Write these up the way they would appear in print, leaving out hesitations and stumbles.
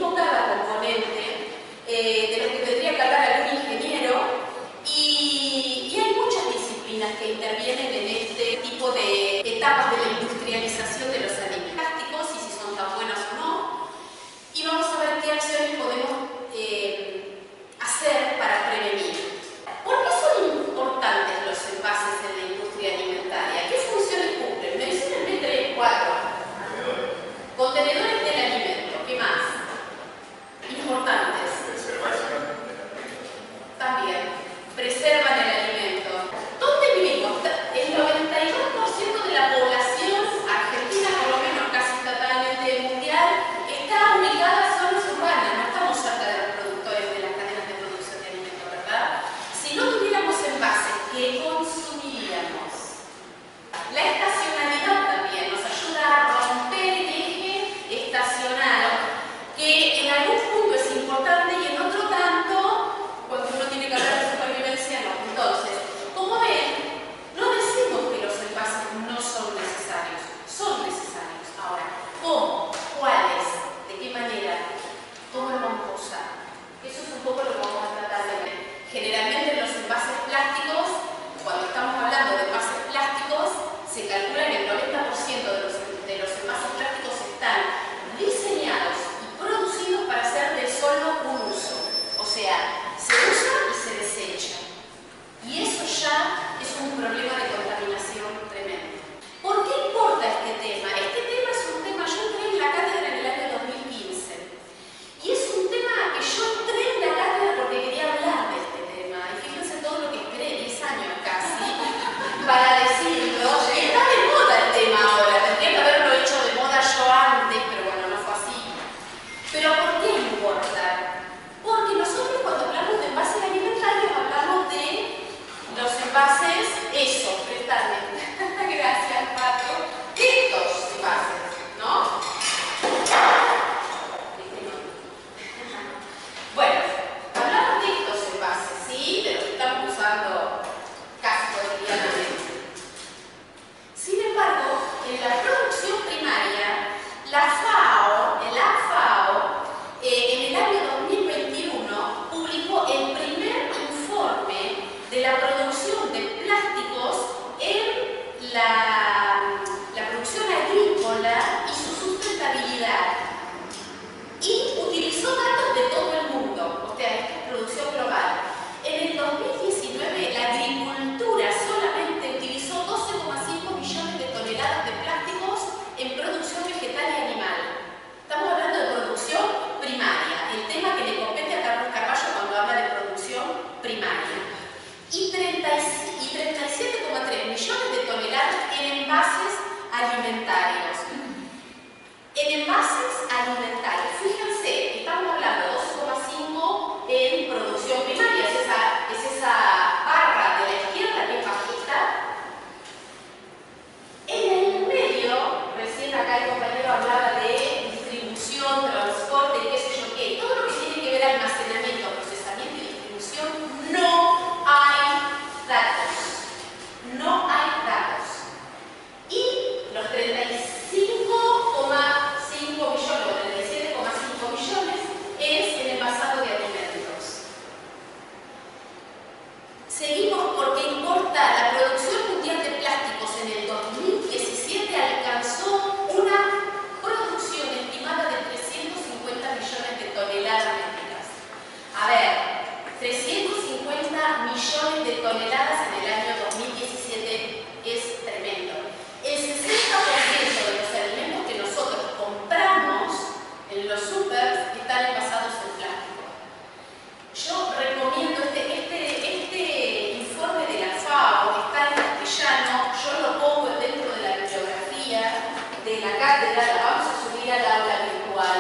como cada componente, de lo que tendría que hablar algún ingeniero, y hay muchas disciplinas que intervienen en este tipo de etapas de la industrialización de los alimentos plásticos y si son tan buenos o no. Y vamos a ver qué acciones podemos hacer para prevenir. ¿Por qué son importantes los envases en la industria alimentaria? ¿Qué funciones cumplen? Menciónenme 3, 4. Contenedores del alimento. ¿Qué más? Importantes. También. Preservan el alimento. ¿Dónde vivimos? El 92% de la población argentina, por lo menos casi totalmente mundial, está ubicada en zonas urbanas. No estamos cerca de los productores de las cadenas de producción de alimentos, ¿verdad? Si no tuviéramos envases, ¿qué consumiríamos? La estacionalidad también nos ayuda a romper el eje estacional, que en algún punto es importante y en otro tanto, cuando uno tiene que hablar de supervivencia, no. Entonces, como ven, no decimos que los envases no son necesarios, son necesarios. Ahora, ¿cómo? ¿Cuáles? ¿De qué manera? ¿Cómo lo vamos a usar? Eso es un poco lo que vamos a tratar de ver. Generalmente en los envases plásticos, cuando estamos hablando de envases plásticos, se calcula que el 90% de los envases plásticos están diseñados y producidos para ser de solo un uso. O sea, se usa y se desecha. Y eso ya es un problema de contaminación tremendo. ¿Por qué importa este tema? Este tema es un tema, yo entré en la cátedra en el año 2015. Y es un tema que yo entré en la cátedra porque quería hablar de este tema. Y fíjense todo lo que esperé, 10 años casi, para decirlo. Y está de moda el tema ahora. Tendría que haberlo hecho de moda yo antes, pero bueno, no fue así. ¿Pero por qué importa? Porque nosotros cuando hablamos de envases alimentarios hablamos de los envases, eso, prestarme. Gracias, Pato. Estos envases, ¿no? Bueno, hablamos de estos envases, ¿sí? De los que estamos usando casi cotidianamente. Sin embargo, en la producción primaria, la FAO, en el año 2021 publicó el primer informe de la producción de plásticos en la producción agrícola y su sustentabilidad. Y utilizó datos de todo el mundo, o sea, esta es producción global. En el 2019, la agricultura solamente utilizó 12,5 millones de toneladas de plásticos en producción vegetal y animal. Estamos hablando de producción primaria, el tema que le compete a Carlos Carballo cuando habla de producción primaria. Y 37,3 millones de toneladas en envases alimentarios. En envases alimentarios, fíjense, estamos hablando de 12,5 en producción primaria, es esa barra de la izquierda que es bajita. En el medio, recién acá el compañero hablaba de distribución, transporte y qué sé yo qué, todo lo que tiene que ver almacenamiento, procesamiento y distribución, no hay datos. No hay datos. Y los 35,5 millones o 37,5 millones es el envasado de alimentos. Seguimos porque importa la producción mundial de plásticos en el 2017 alcanzó una producción estimada de 350 millones de toneladas métricas. A ver, 350 millones de toneladas en el año 2017 es tremendo. El 60% de los alimentos que nosotros compramos en los supers están envasados en plástico. Yo recomiendo este informe de la FAO, que está en castellano, yo lo pongo dentro de la bibliografía de la cátedra, la vamos a subir al aula virtual.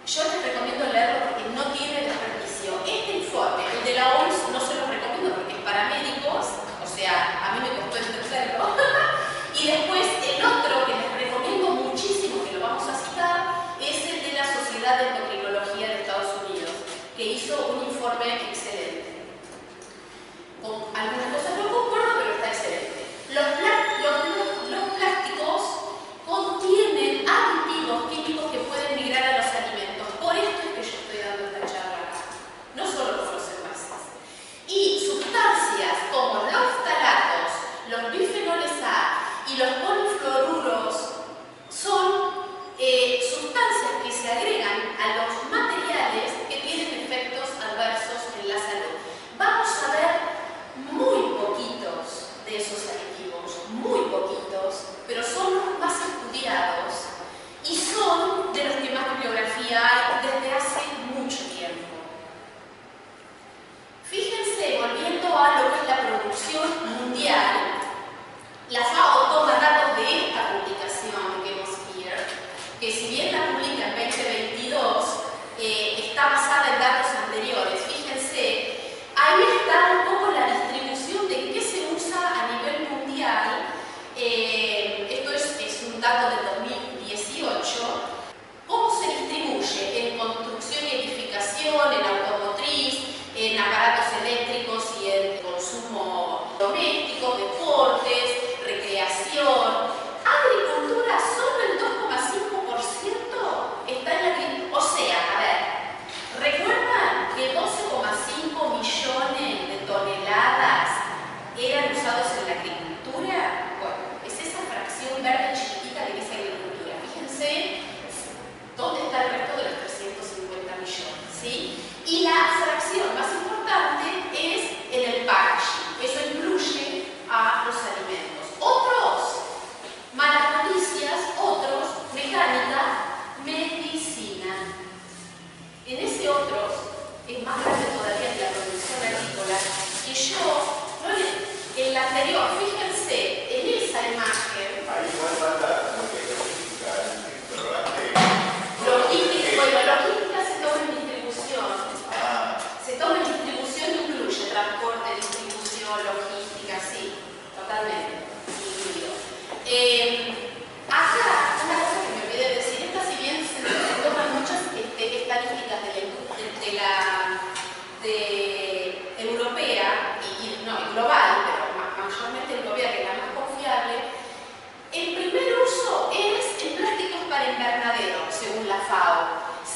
Yo les recomiendo leerlo porque no tiene desperdicio. Este informe, el de la OMS, no se lo recomiendo porque es para médicos, o sea, a mí me costó entenderlo. Y después el otro que les recomiendo muchísimo, que lo vamos a citar, es el de la Sociedad de Endocrinología de Estados Unidos, que hizo un informe excelente. Con algunas cosas no concuerdo, pero está excelente. Los plásticos contienen aditivos químicos que pueden migrar a los alimentos. Por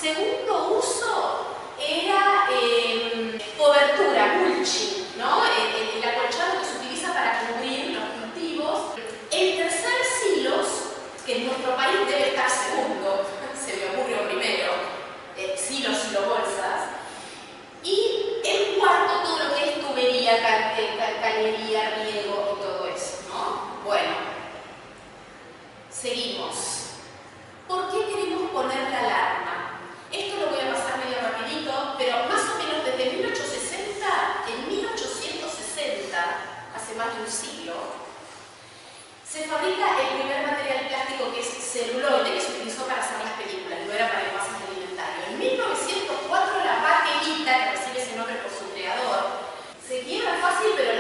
Segundo uso era cobertura, mulching, ¿no? El acolchado que se utiliza para cubrir los cultivos. El tercer, silos, que en nuestro país debe estar segundo, se me ocurrió primero, silos, bolsas. Y el cuarto, todo lo que es tubería, cañería, riego y todo eso, ¿no? Bueno, seguimos. ¿Por qué queremos poner la alarma? Esto lo voy a pasar medio rapidito, pero más o menos desde 1860, en 1860, hace más de un siglo, se fabrica el primer material plástico, que es celuloide, que se utilizó para hacer las películas, no era para envases alimentarios. En 1904 la baquelita, que recibe ese nombre por su creador, se quiebra fácil, pero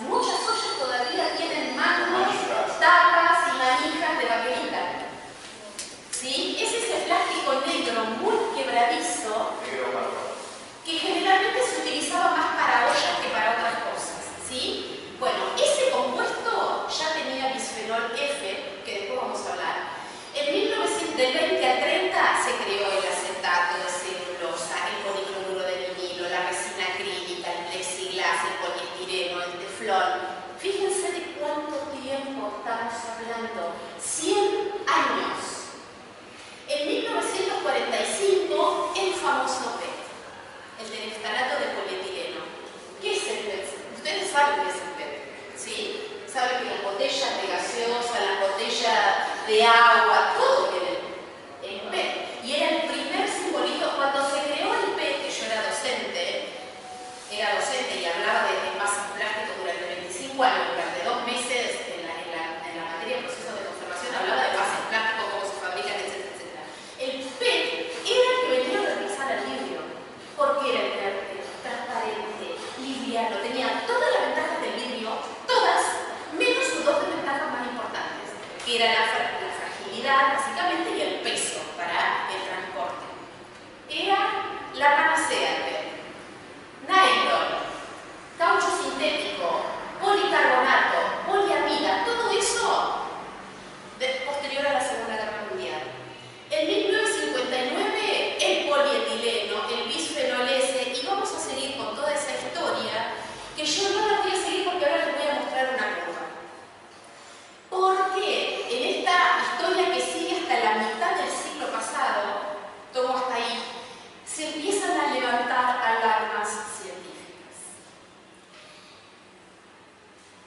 muchas ollas todavía tienen mangos, tapas y manijas de baquelita. ¿Sí? Es ese plástico negro muy quebradizo que generalmente se utilizaba más para ollas que para otras cosas. ¿Sí? Bueno, ese compuesto ya tenía bisfenol F, que después vamos a hablar. Del 20 al 30 se creó el acetato de celulosa, el policloruro de vinilo, la resina acrílica, el plexiglas, el poliestireno, el teflón. Fíjense de cuánto tiempo estamos hablando. 100 años. En 1945, el famoso PET, el tereftalato de polietileno. ¿Qué es el PET? Ustedes saben qué es el PET, ¿sí? Saben que las botellas de gaseosa, las botellas de agua, todo tiene el PET. Y era el primer simbolito. Cuando se creó el PET, que yo era docente y hablaba de envases plásticos durante 25 años, durante 2 meses en la materia de procesos de conservación, hablaba de envases plásticos, cómo se fabrican, etc. El PET era el que venía a reemplazar al vidrio, porque era transparente, liviano, tenía todas las ventajas del vidrio, todas, menos sus 2 desventajas más importantes, que era la fragilidad, básicamente, y el peso para el transporte. Era la panacea el PET. Nylon, caucho sintético, policarbonato, poliamida, todo eso posterior a la Segunda Guerra Mundial. En 1959, el polietileno, el bisfenol S, y vamos a seguir con toda esa historia, que yo no la voy a seguir porque ahora les voy a mostrar una curva. Porque en esta historia que sigue hasta la mitad del siglo pasado, tomo hasta ahí, se empiezan a levantar alarmas científicas.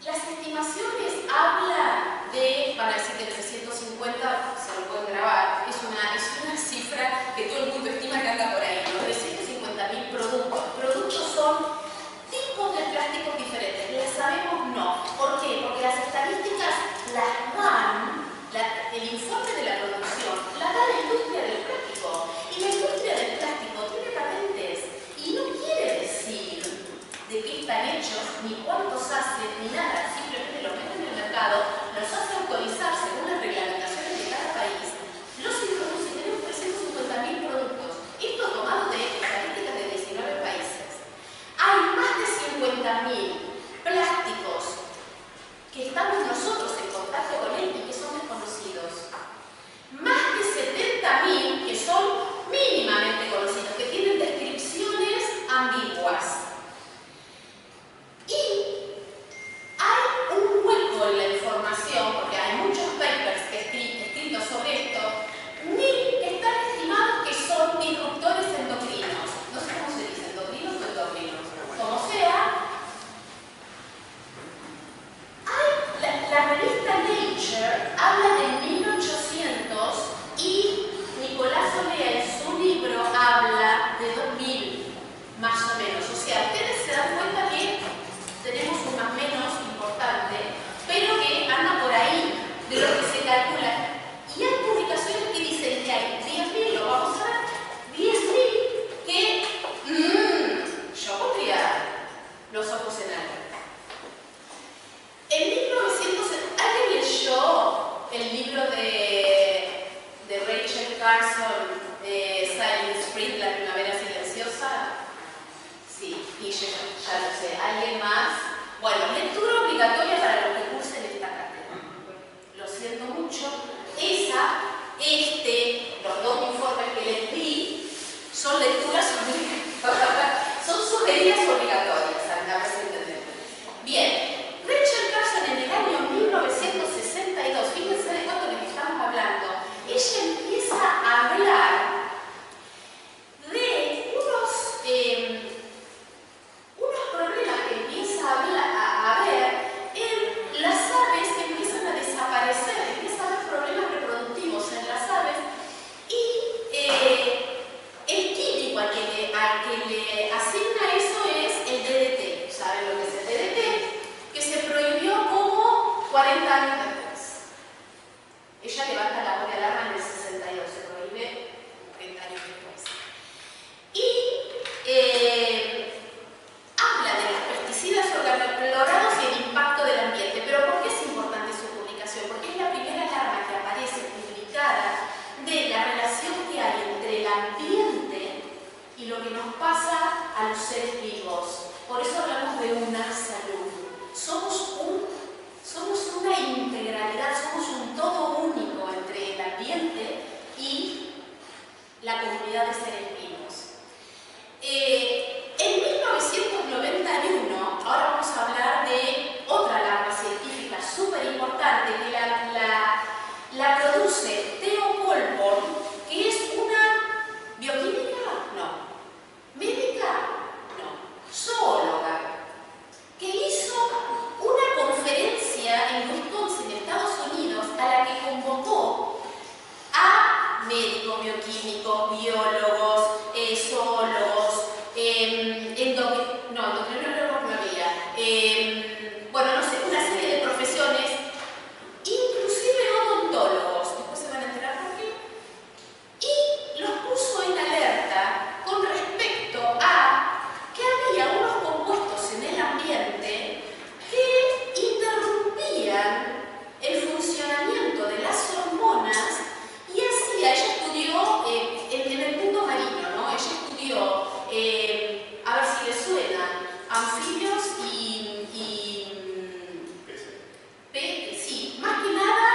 Las estimaciones hablan de, van a decir que 350, se lo pueden grabar, es una cifra que todo el mundo estima que anda por ahí, ¿no? 350.000 productos. Productos son tipos de plásticos diferentes. ¿Les sabemos? No. ¿Por qué? Porque las estadísticas las dan, el informe de la producción, la da la industria del plástico. Y la industria del plástico tiene patentes y no quiere decir de qué están hechos, ni cuántos hacen, ni nada. Simplemente los meten en el mercado, los hace autorizar según las reglamentaciones de cada país, los introduce y tenemos 350.000 productos. Esto tomado de estadísticas de 19 países. Hay más de 50.000 plásticos que estamos nosotros en contacto con él y que son desconocidos. Más de 70.000 que son mínimamente conocidos, que tienen descripciones ambiguas. Y hay un hueco en la información, porque hay muchos papers escritos sobre esto, que están estimados que son disruptores endocrinos. No sé cómo se dice, endocrinos o endocrinos. Como sea, la revista Nature habla de 1800 y Nicolás Olea en su libro habla de 2000, más o menos. O sea, ustedes se dan cuenta que tenemos un más menos importante, pero que anda por ahí de lo que se calcula. Y hay publicaciones que dicen que hay 10.000, lo vamos a ver, 10.000 que yo pondría los ojos en alto. En 1970, ¿alguien leyó el libro de Rachel Carson, Silent Spring, La Primavera Silenciosa? Sí, y yo ya lo sé. ¿Alguien más? Bueno, lectura obligatoria para los que cursen esta cátedra. Lo siento mucho. Los 2 informes que les di son lecturas obligatorias, son sugeridas obligatorias, a ver si entendemos. Bien, Rachel Carson en el año 1962, fíjense de cuánto les estamos hablando, ella empieza a hablar de unos problemas que empieza a ver en las aves que empiezan a desaparecer, empieza a haber problemas reproductivos en las aves y el químico al que le asigna eso es el DDT. ¿Saben lo que es el DDT? Que se prohibió como 40 años después. Ella levanta la voz de alarma en el 62, se prohíbe 40 años después. Y habla de los pesticidas organoclorados y el impacto del ambiente. Pero ¿por qué es importante su publicación? Porque es la primera alarma que aparece publicada de la relación que hay entre el ambiente y lo que nos pasa a los seres vivos. Por eso hablamos de una salud. Somos una integralidad, somos un todo único entre el ambiente y la comunidad de seres vivos. En 1991, ahora vamos a hablar de otra alarma científica súper importante que la produce Theo Colborn, que es una bioquímica, no, médica, no, zoóloga, que hizo una conferencia en Wisconsin, Estados Unidos, a la que convocó a médicos, bioquímicos, biólogos, zoólogos, endocrinólogos no había, bueno, no sé, una serie de profesiones, inclusive odontólogos, después se van a enterar por qué, y los puso en alerta con respecto a que había unos compuestos en el ambiente que interrumpían el funcionamiento de las hormonas y así ella estudió en el mundo marino, ¿no? Ella estudió, a ver si les suenan, anfibios sí, más que nada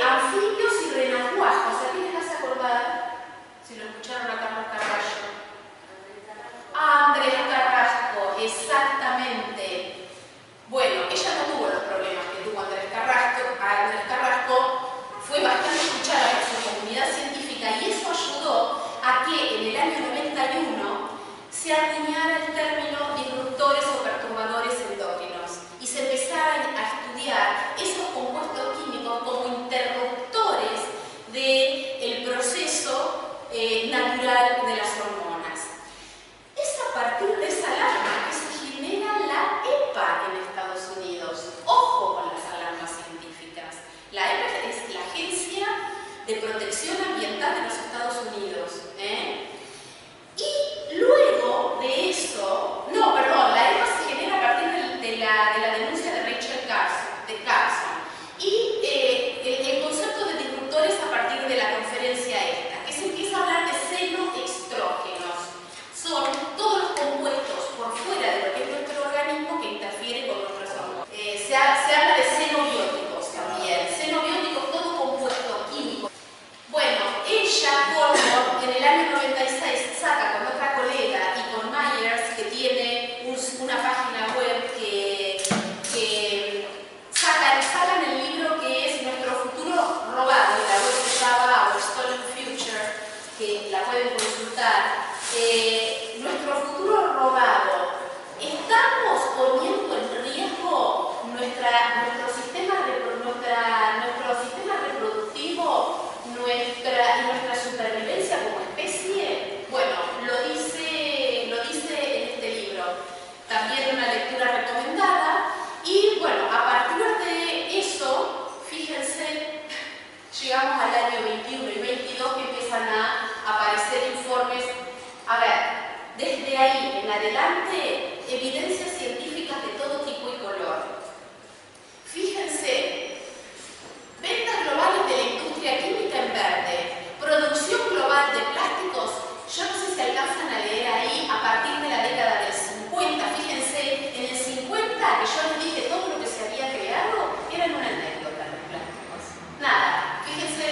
anfibios y renacuajos. ¿A qué les hace acordar? Si lo escucharon a Carlos Carrasco. Andrés Carrasco, exactamente. Bueno, ella no tuvo los problemas que tuvo Andrés Carrasco. Andrés Carrasco fue bastante escuchada por su comunidad científica y eso ayudó a que en el año 91 se acuñara el término disruptores o perturbadores endócrinos y se empezaran a estudiar esos compuestos químicos como interruptores del proceso natural de las hormonas. Es a partir de esa alarma que se genera la EPA en Estados Unidos. Ojo con las alarmas científicas. La EPA es la Agencia de Protección Ambiental de los Estados Unidos. Y luego de eso, no, perdón, la EPA se genera a partir de la denuncia de Rachel Carson. Y el concepto de disruptores a partir de la conferencia esta, que se empieza a hablar de xenoestrógenos. Son todos los compuestos por fuera de lo que es nuestro organismo que interfieren con nuestros hormonas. Se habla de xenobióticos también. Xenobióticos, todo compuesto químico. Bueno, ella, Colborn, en el año 96 saca con otra colega y con Myers, que tiene una página web que sacan el libro que es Nuestro Futuro Robado, y la web se llama Our Stolen Future, que la pueden consultar. Nuestro futuro robado. Estamos poniendo en riesgo nuestro sistema reproductivo, nuestra supervivencia como especie. Bueno, lo dice en este libro. También una lectura recomendada. Y bueno, a partir de eso, fíjense, llegamos al año 21 y 22 que empiezan a aparecer informes. A ver, desde ahí en adelante, evidencias científicas de todo tipo y color. Fíjense, ventas globales de la industria química en verde, producción global de plásticos. Yo no sé si alcanzan a leer ahí a partir de la década del 50. Fíjense, en el 50, que yo les dije todo lo que se había creado, eran una anécdota los plásticos. Nada, fíjense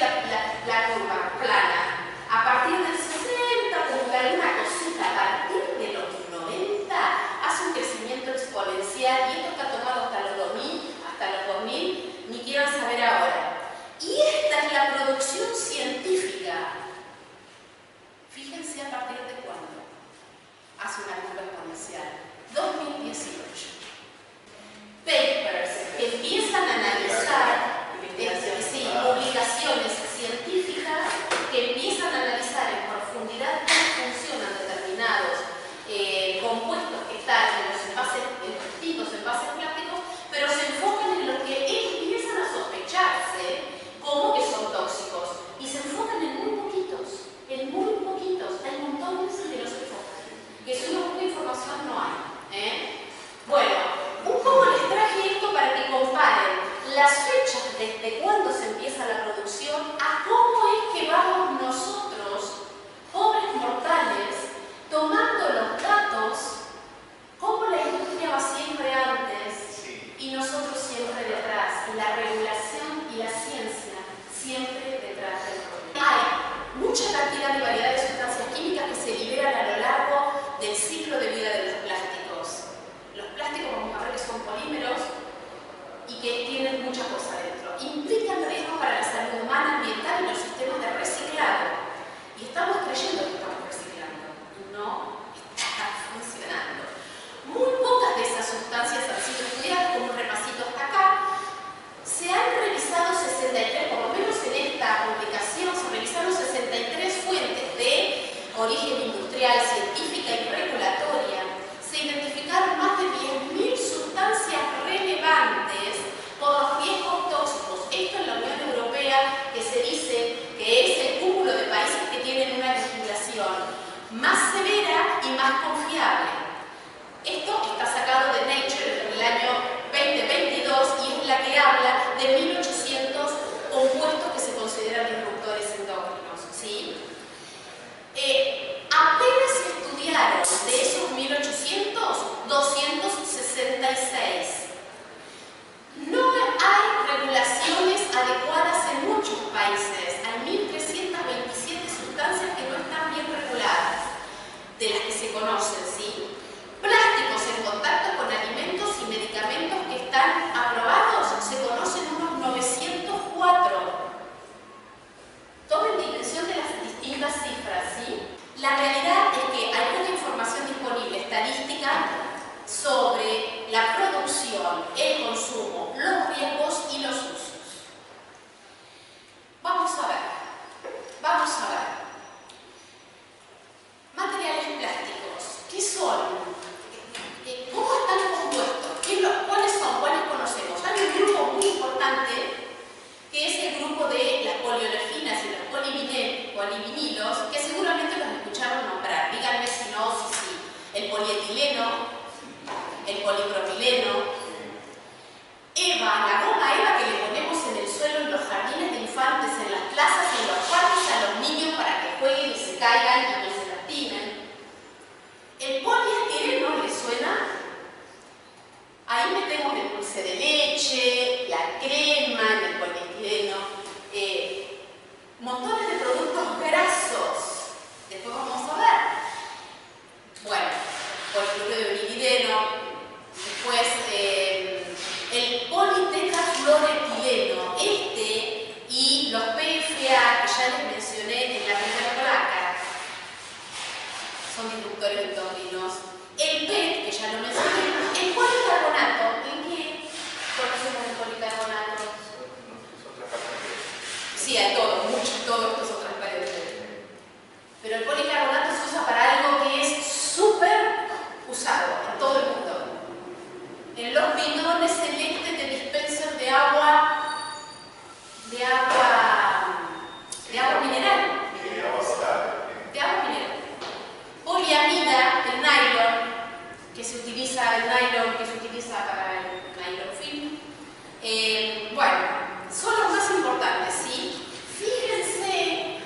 publicaciones científicas que empiezan a analizar en profundidad cómo funcionan determinados compuestos que están en los distintos envases plásticos, pero se enfocan en lo que empiezan a sospecharse como que son tóxicos y se enfocan en muy poquitos, hay montones que no se enfocan, que si uno busca información no hay. Bueno, un poco les traje esto para que comparen las fechas desde cuándo se empieza la producción a cómo es que vamos nosotros, pobres mortales, tomando los datos, cómo la industria va siempre antes y nosotros siempre detrás, y la regulación y la ciencia siempre detrás del problema. Hay mucha cantidad y variedad de sustancias químicas que se liberan a lo largo del ciclo de vida de los plásticos. Los plásticos, vamos a ver que son polímeros y que tienen mucha cosa dentro. Implican riesgos para la salud humana, ambiental y los sistemas de reciclado. Y estamos creyendo que estamos reciclando. No está funcionando. Muy pocas de esas sustancias han sido estudiadas, como un repasito hasta acá. Se han revisado 63, por lo menos en esta publicación, se revisaron 63 fuentes de origen industrial, científica y regulatoria. Se identificaron más de 10.000 sustancias relevantes por los riesgos tóxicos. Esto en la Unión Europea, que se dice que es el cúmulo de países que tienen una legislación más severa y más confiable. Esto está sacado de Nature en el año 2022 y es la que habla de 1.800 compuestos que se consideran disruptores endógenos, ¿sí? Apenas se estudiaron de esos 1.800, 266. No hay regulaciones adecuadas en muchos países. Hay 1.327 sustancias que no están bien reguladas, de las que se conocen, ¿sí? Plásticos en contacto con alimentos y medicamentos que están aprobados, se conocen unos 904. Tomen dimensión de las distintas cifras, ¿sí? La realidad es que hay poca información disponible estadística sobre la producción, el consumo, los riesgos y los usos. Vamos a ver. Materiales plásticos. ¿Qué son? ¿Cómo están compuestos? ¿Cuáles son? ¿Cuáles conocemos? Hay un grupo muy importante que es el grupo de las poliolefinas y los polivinilos, que seguramente los escucharon nombrar. Díganme si no, sí. El polietileno, el polipropileno, la goma Eva que le ponemos en el suelo en los jardines de infantes, en las plazas, en los parques a los niños para que jueguen y se caigan y no se lastimen. El poliestireno, ¿les suena? Ahí metemos el dulce de leche, la crema en el poliestireno, montones de productos grasos. Después vamos a ver. Bueno, polifluorovirideno, después el politetrafluoretileno, y los PFA que ya les mencioné en la primera placa, son disruptores endocrinos. El PET, que ya lo mencioné, el policarbonato, ¿en qué conocemos el policarbonato? Sí, hay todo, todo esto son transparentes. Pero el policarbonato se usa para algo que es súper usado en todo el mundo. En los bidones celestes de dispenser de agua mineral. De agua mineral. Poliamida, el nylon, que se utiliza para el nylon film. Bueno, son los más importantes, ¿sí? Fíjense,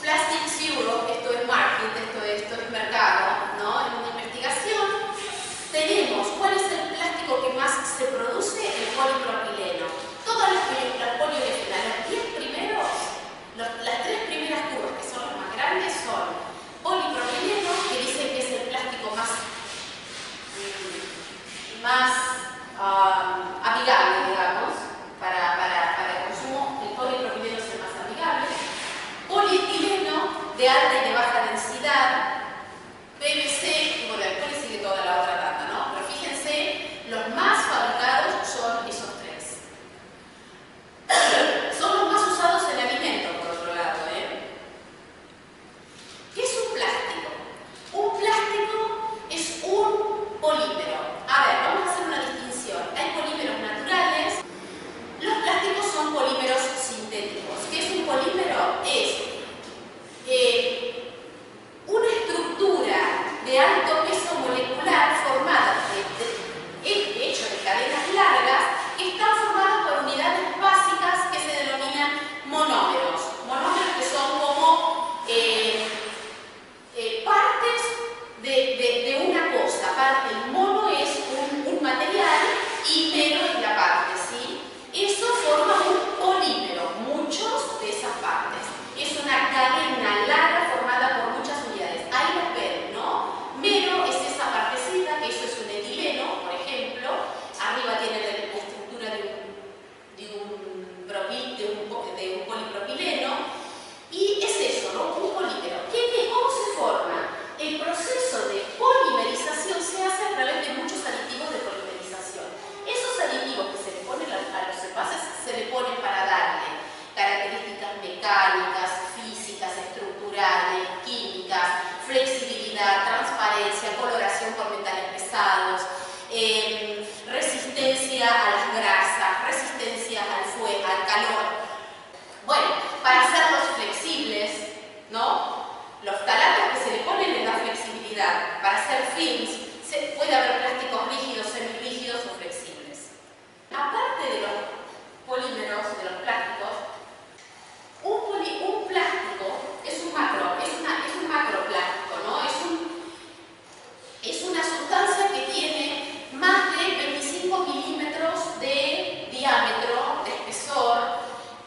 Plastic Zero, esto es marketing, polímero es una estructura de alto peso molecular formada hecho de cadenas largas que están formadas por unidades básicas que se denominan monómeros. Monómeros que son como partes de una cosa. El mono es un material y mero es la parte, ¿sí? Eso forma un polímero, muchos de esas partes. Es una cadena larga formada por muchas unidades. Ahí las ven, ¿no? Mero es esa partecita, que eso es un etileno, por ejemplo. Arriba tiene la estructura de un polipropileno. Y es eso, ¿no? Un polímero. ¿Cómo se forma? El proceso de polimerización se hace a través de muchos aditivos de polimerización. Esos aditivos que se le ponen a los envases se le ponen para darle características mecánicas, físicas, estructurales, químicas, flexibilidad, transparencia, coloración por metales pesados, resistencia a las grasas, resistencia al fuego, al calor. Bueno, para hacerlos flexibles, ¿no? Los talatos que se le ponen les da flexibilidad. Para hacer films puede haber plásticos rígidos, semirrígidos o flexibles. Aparte de los polímeros, de los plásticos, un plástico es un macroplástico, ¿no? Es una sustancia que tiene más de 25 milímetros de diámetro, de espesor,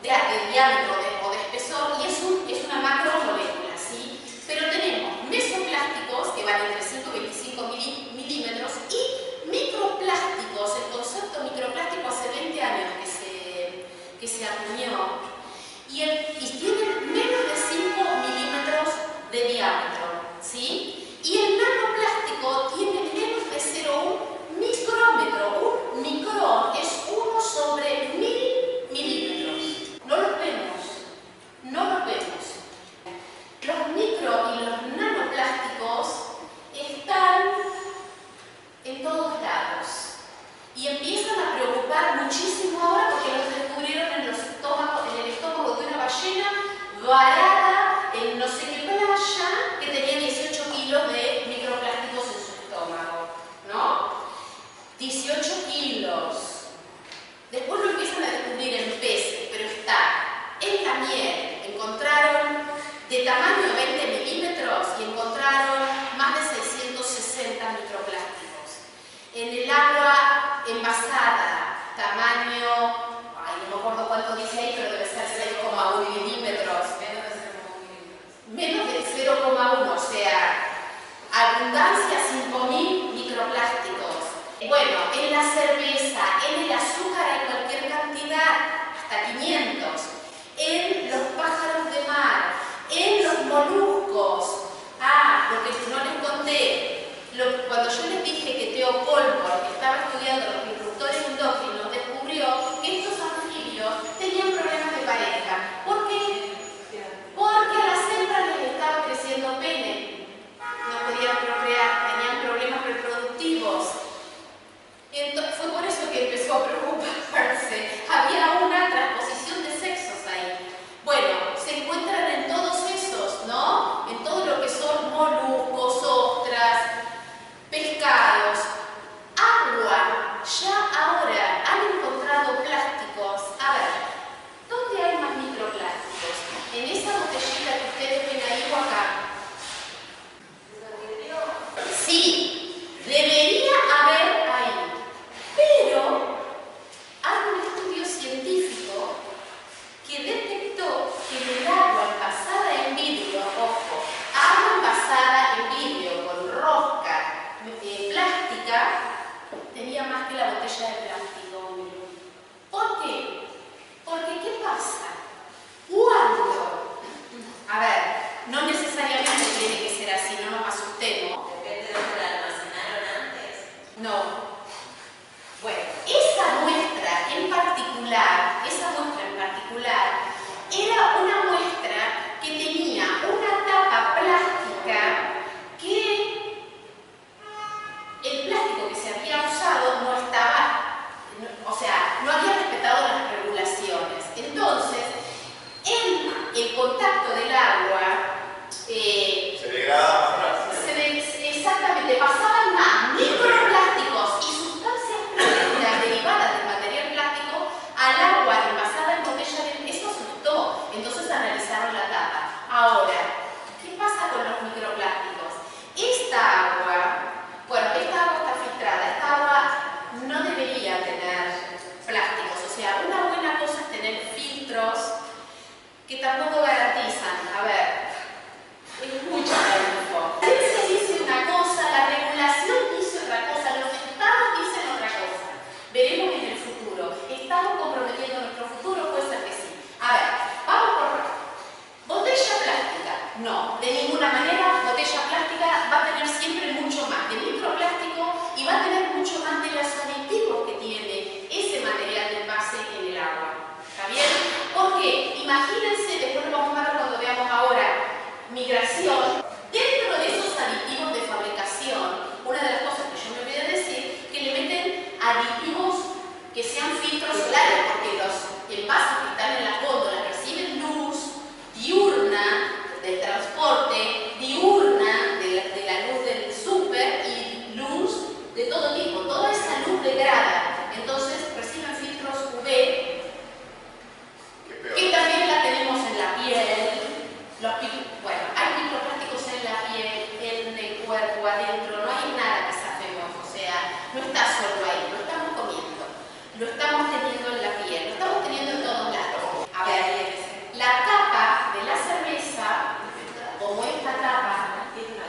de diámetro o de espesor, y es una macromolécula, ¿sí? Pero tenemos mesoplásticos que van entre 5 y 25 milímetros y microplásticos. El concepto microplástico hace 20 años que se acuñó y tienen menos de 5 milímetros de diámetro, ¿sí? Y el nanoplástico tiene menos de 0,1 micrómetro. Un micrón es 1 sobre 1000 milímetros. No los vemos. Los micro y los nanoplásticos están en todos lados y empiezan a preocupar muchísimo ahora porque los descubrieron en el estómago de una ballena varada en no sé qué playa que tenía 18 kilos de microplásticos en su estómago, ¿no? 18 kilos. Después lo empiezan a descubrir en peces, pero está en la miel. Encontraron de tamaño de 20 milímetros y encontraron más de 660 microplásticos. En el agua envasada, tamaño, no me acuerdo cuánto dice ahí, pero debe ser 6,1 milímetros. Menos de 0,1, o sea, abundancia 5.000 microplásticos. Bueno, en la cerveza, en el azúcar hay cualquier cantidad, hasta 500. En los pájaros de mar, en los moluscos. Lo que no les conté, cuando yo les dije que Theo Colborn, que estaba estudiando los disruptores endócrinos, descubrió que estos anfibios tenían problemas de pareja. ¿Por qué? Porque a las hembras les estaba creciendo pene, no podían procrear, tenían problemas reproductivos. Entonces, fue por eso que empezó a preocupar el contacto del agua se degrada más rápido. Exactamente, pasaban más microplásticos y sustancias proteicas derivadas del material plástico al agua envasada en botella de... Eso asustó, entonces analizaron la tapa. Ahora, ¿qué pasa con los microplásticos? Esta agua, bueno, esta agua está filtrada, esta agua no debería tener plásticos, o sea, una buena cosa es tener filtros que tampoco garantizan, a ver, es mucha info. La ciencia dice una cosa, la regulación dice otra cosa, los estados dicen otra cosa. Veremos en el futuro. ¿Estamos comprometiendo nuestro futuro? Puede ser que sí. A ver, vamos por partes. Botella plástica. No, de ninguna manera. Botella plástica va a tener siempre mucho más de microplástico y va a tener mucho más de los aditivos que tiene ese material de envase en el agua. ¿Está bien? Porque imagínense, después lo vamos a ver cuando veamos ahora migración, dentro de esos aditivos de fabricación, una de las cosas que yo me olvidé decir, que le meten aditivos que sean filtros solares, porque los envases que están en las góndolas reciben luz diurna del transporte, diurna de la luz del súper y luz de todo tipo. Toda esa luz degrada, entonces reciben filtros UV, que también la tenemos en la piel. Bueno, hay microplásticos en la piel, en el cuerpo, adentro, no hay nada que sabemos, o sea, no está solo ahí, lo estamos comiendo, lo estamos teniendo en la piel, lo estamos teniendo en todos lados. A ver, la tapa de la cerveza, como esta tapa,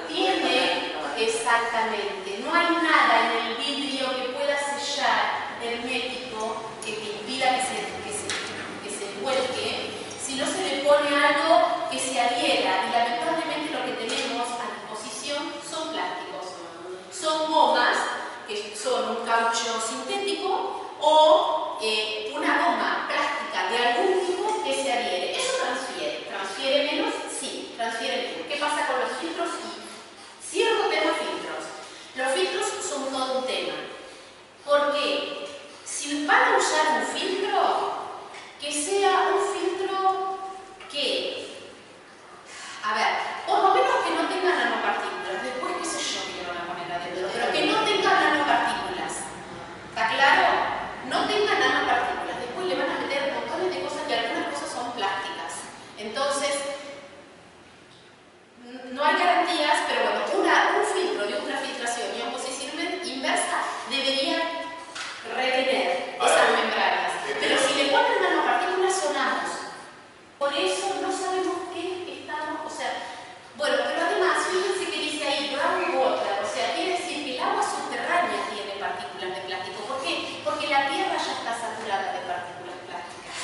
tiene exactamente, no hay nada en el vidrio que pueda sellar hermético que te impida que se vuelque, si no se le pone algo que se adhiera, y lamentablemente lo que tenemos a disposición son plásticos, son gomas que son un caucho sintético o una goma plástica de algún tipo que se adhiere. Eso transfiere menos, sí, transfiere menos. ¿Qué pasa con los filtros? Y cierto tema filtros. Los filtros son todo un tema, porque si van a usar un filtro, que sea un filtro que, a ver, por lo menos que no tenga nanopartículas, después qué sé yo que lo van a poner adentro, pero que no tenga nanopartículas. ¿Está claro? No tenga nanopartículas, después le van a meter montones de cosas y algunas cosas son plásticas. Entonces, no hay garantías, pero bueno, un filtro de ultrafiltración y oposición inversa debería retener esas membranas. Pero si le ponen nanopartículas sonamos. Por eso no sabemos qué estamos, o sea, bueno, pero además, fíjense que dice ahí groundwater, o sea, quiere decir que el agua subterránea tiene partículas de plástico. ¿Por qué? Porque la tierra ya está saturada de partículas plásticas.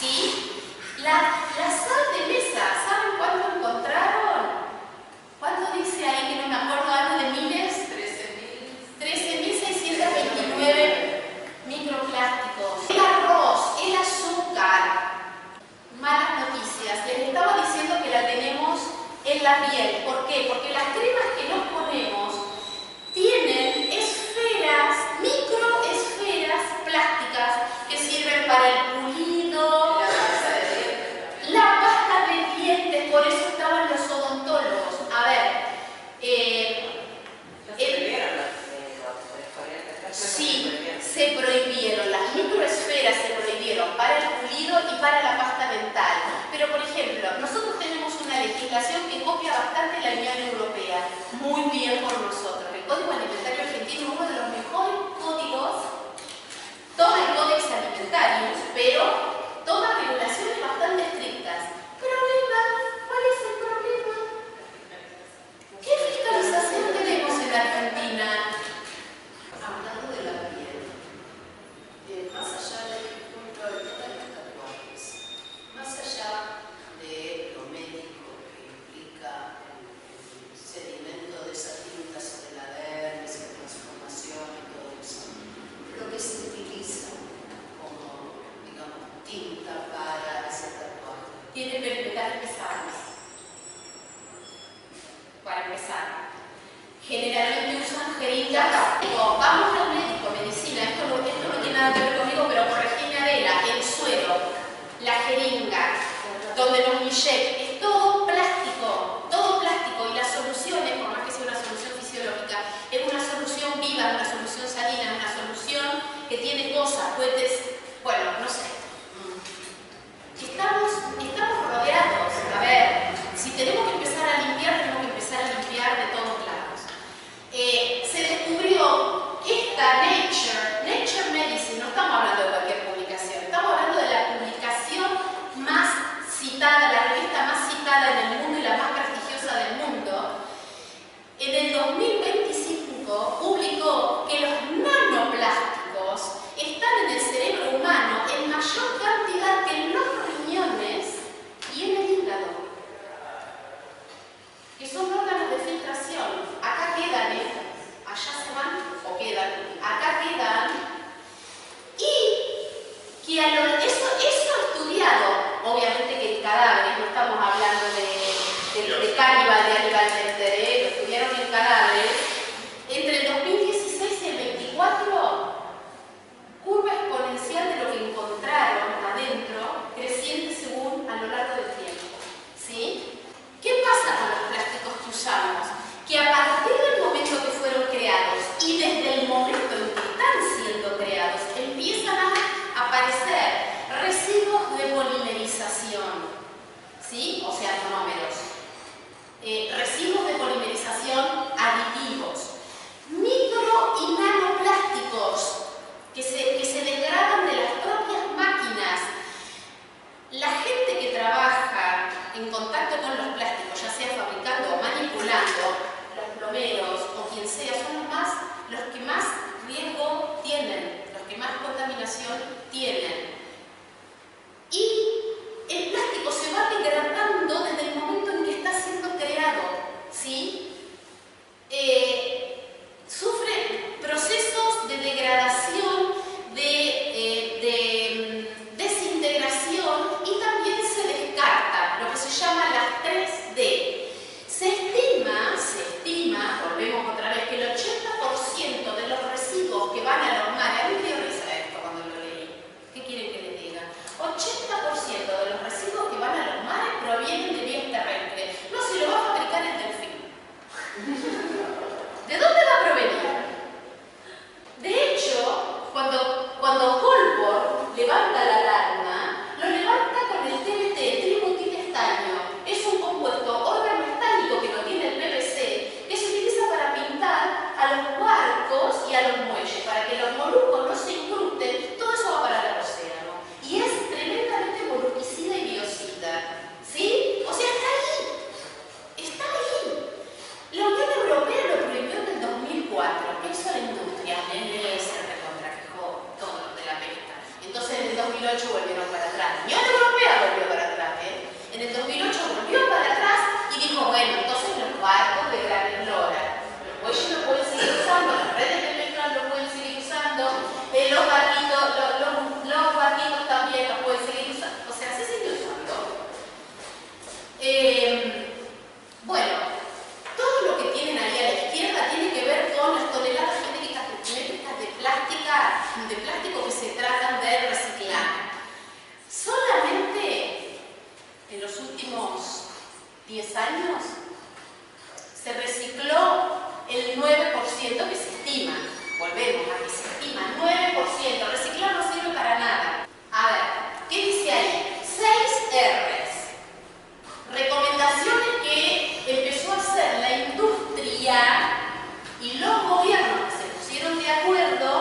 ¿Sí? La sal de mesa, ¿saben cuánto encontraron? ¿Cuánto dice ahí que no me acuerdo algo de miles? 13.629 microplásticos. El arroz, el azúcar. Malas noticias. Les estaba diciendo que la tenemos en la piel. ¿Por qué? Porque las cremas que nos ponemos tienen esferas, microesferas plásticas que sirven para el pulido, la pasta de dientes, por eso estaban los odontólogos. A ver, sí, se prohibieron, las microesferas se prohibieron para el pulido y para la pasta dental. Pero, por ejemplo, nosotros tenemos una legislación que copia bastante la Unión Europea. Muy bien por nosotros. El Código Alimentario Argentino es uno de los mejores códigos, toma el Códex Alimentarius, pero toma regulaciones bastante estrictas. ¿Problema? ¿Cuál es el problema? ¿Qué fiscalización tenemos en Argentina? Hablando de la piel, más allá del punto de vista de los tatuajes, más allá de lo médico que implica el sedimento de esa tinta sobre la dermis, la transformación y todo eso, lo que se utiliza como, digamos, tinta para ese tatuaje tiene perspectivas pesadas. Para empezar, generalmente usan jeringas. Vamos al médico, medicina, esto no tiene nada que ver conmigo, pero corregime Adela, el suero, la jeringa, donde nos Polyjet, es todo plástico, y las soluciones, por más que sea una solución fisiológica, es una solución viva, una solución salina, una solución que tiene cosas, puedes, bueno, no sé. Estamos rodeados. A ver, si tenemos que empezar a limpiar, tenemos que empezar a limpiar de todos lados. Se descubrió esta Nature Medicine, no estamos hablando de cualquier publicación, estamos hablando de la publicación más citada, la revista más citada en el mundo y la más prestigiosa del mundo. En el 2025 publicó que los nanoplásticos están en el cerebro humano en mayor cantidad que en los riñones y en el hígado, que son órganos de filtración. Acá quedan, allá se van o quedan, acá quedan, y que eso estudiado, obviamente que en cadáveres, no estamos hablando de Cannibal, de Aníbal Lecter, lo estudiaron en cadáveres, entre el 2016 y el 24, curva exponencial de lo que encontraron adentro, creciente según a lo largo del tiempo. ¿Sí? ¿Qué pasa con los plásticos que usamos? Que a partir del momento que fueron creados y desde el momento en que están siendo creados, empiezan a aparecer residuos de polimerización, ¿sí? O sea, monómeros. Residuos de polimerización aditivos. Micro y nanoplásticos que se degradan de las propias máquinas. La gente que trabaja en contacto con los plásticos, ya sea fabricando o manipulando, los plomeros o quien sea, son los que más riesgo tienen, los que más contaminación tienen. Y el plástico se va degradando desde el momento en que está siendo creado, ¿sí? Sufre procesos de degradación, de desintegración, y también se descarta lo que se llama las 3D. Se estima, volvemos otra vez, que el 80% de los residuos que van a los mares, a mí me dio risa esto cuando lo leí, ¿qué quieren que les diga? 80% de los residuos que van a los mares provienen de vías terrestres. No, si lo va a fabricar el delfín. ¿De dónde va a provenir? De hecho, cuando Holborn levanta la alarma, lo levanta con el TBT, tributitestaño. Es un compuesto organometálico que no tiene el PVC, que se utiliza para pintar a los barcos y a los muelles, para que los moluscos no se incrusten. Todo eso va para el océano. Y es tremendamente molusquicida y biocida. ¿Sí? O sea, está ahí. Está ahí. La Unión Europea lo prohibió en el 2004. ¿Qué hizo la industria? En el ES recontraquejó todo lo de la pesca. Entonces en el 2008 volvieron para atrás. La Unión Europea volvió para atrás. En el 2008 volvió para atrás y dijo, bueno, entonces los barcos de gran eslora, los muelles lo pueden seguir usando, las redes de pesca lo pueden seguir usando, los barquitos también los pueden seguir usando. O sea, se sigue usando. Bueno, todo lo que tienen ahí a la izquierda tiene que ver con las toneladas métricas de plástico que se tratan de reciclar. Solamente en los últimos 10 años se recicló el 9% que se estima. Volvemos a que se estima, 9%. Reciclar no sirve para nada. A ver, ¿qué dice ahí? 6 R's. Recomendaciones que empezó a hacer la industria y los gobiernos que se pusieron de acuerdo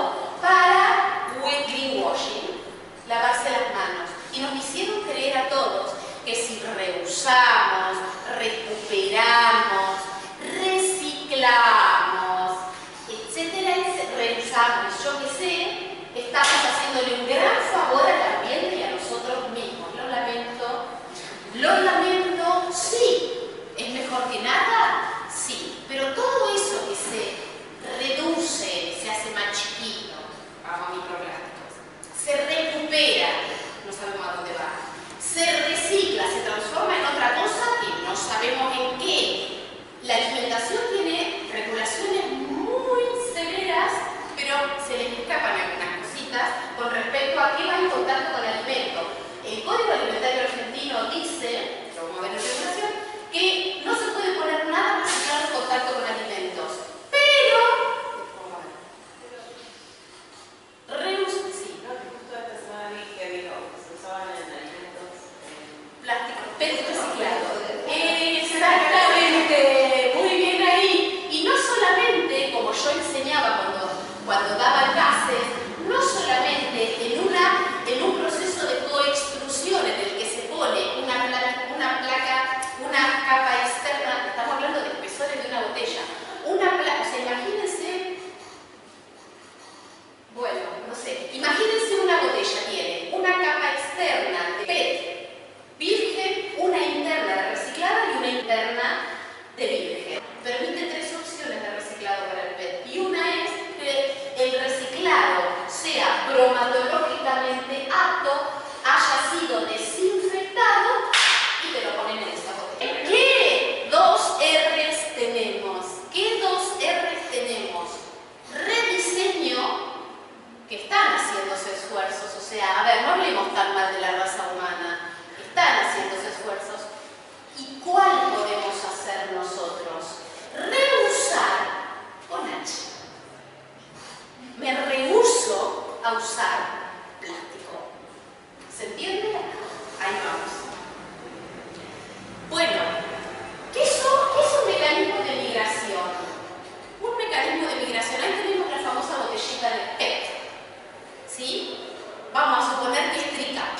para greenwashing, lavarse las manos. Y nos hicieron creer a todos que si reusamos, recuperamos, reciclamos, etcétera, reusamos, yo qué sé, estamos haciéndole un gran favor al ambiente y a nosotros mismos. Lo lamento, sí. ¿Es mejor que nada? Sí. Pero todo eso que se reduce, se hace más chiquito, vamos a microplásticos, se recupera, no sabemos a dónde va, se recicla, se transforma en otra cosa cuando daba envases, no solamente en un proceso de coextrusión en el que se pone una capa externa, estamos hablando de espesores de una botella, o sea, imagínense, bueno, no sé, imagínense una botella, tiene una capa externa de PET virgen, una interna de reciclado y una interna de virgen. Permite 3 opciones de reciclado para el PET, y una es que el reciclado sea bromatológicamente apto, haya sido desinfectado y te lo ponen en esa botella. ¿Qué 2 R's tenemos? ¿Qué 2 R's tenemos? Rediseño, que están haciéndose esfuerzos, o sea, a ver, no hablemos tan mal de la raza humana, están haciéndose esfuerzos. ¿Y cuál podemos hacer nosotros? Reusar con H. Me rehúso a usar plástico. ¿Se entiende? Ahí vamos. Bueno, ¿qué es un mecanismo de migración? Un mecanismo de migración. Ahí tenemos la famosa botellita de PET. ¿Sí? Vamos a suponer que es TRICAP,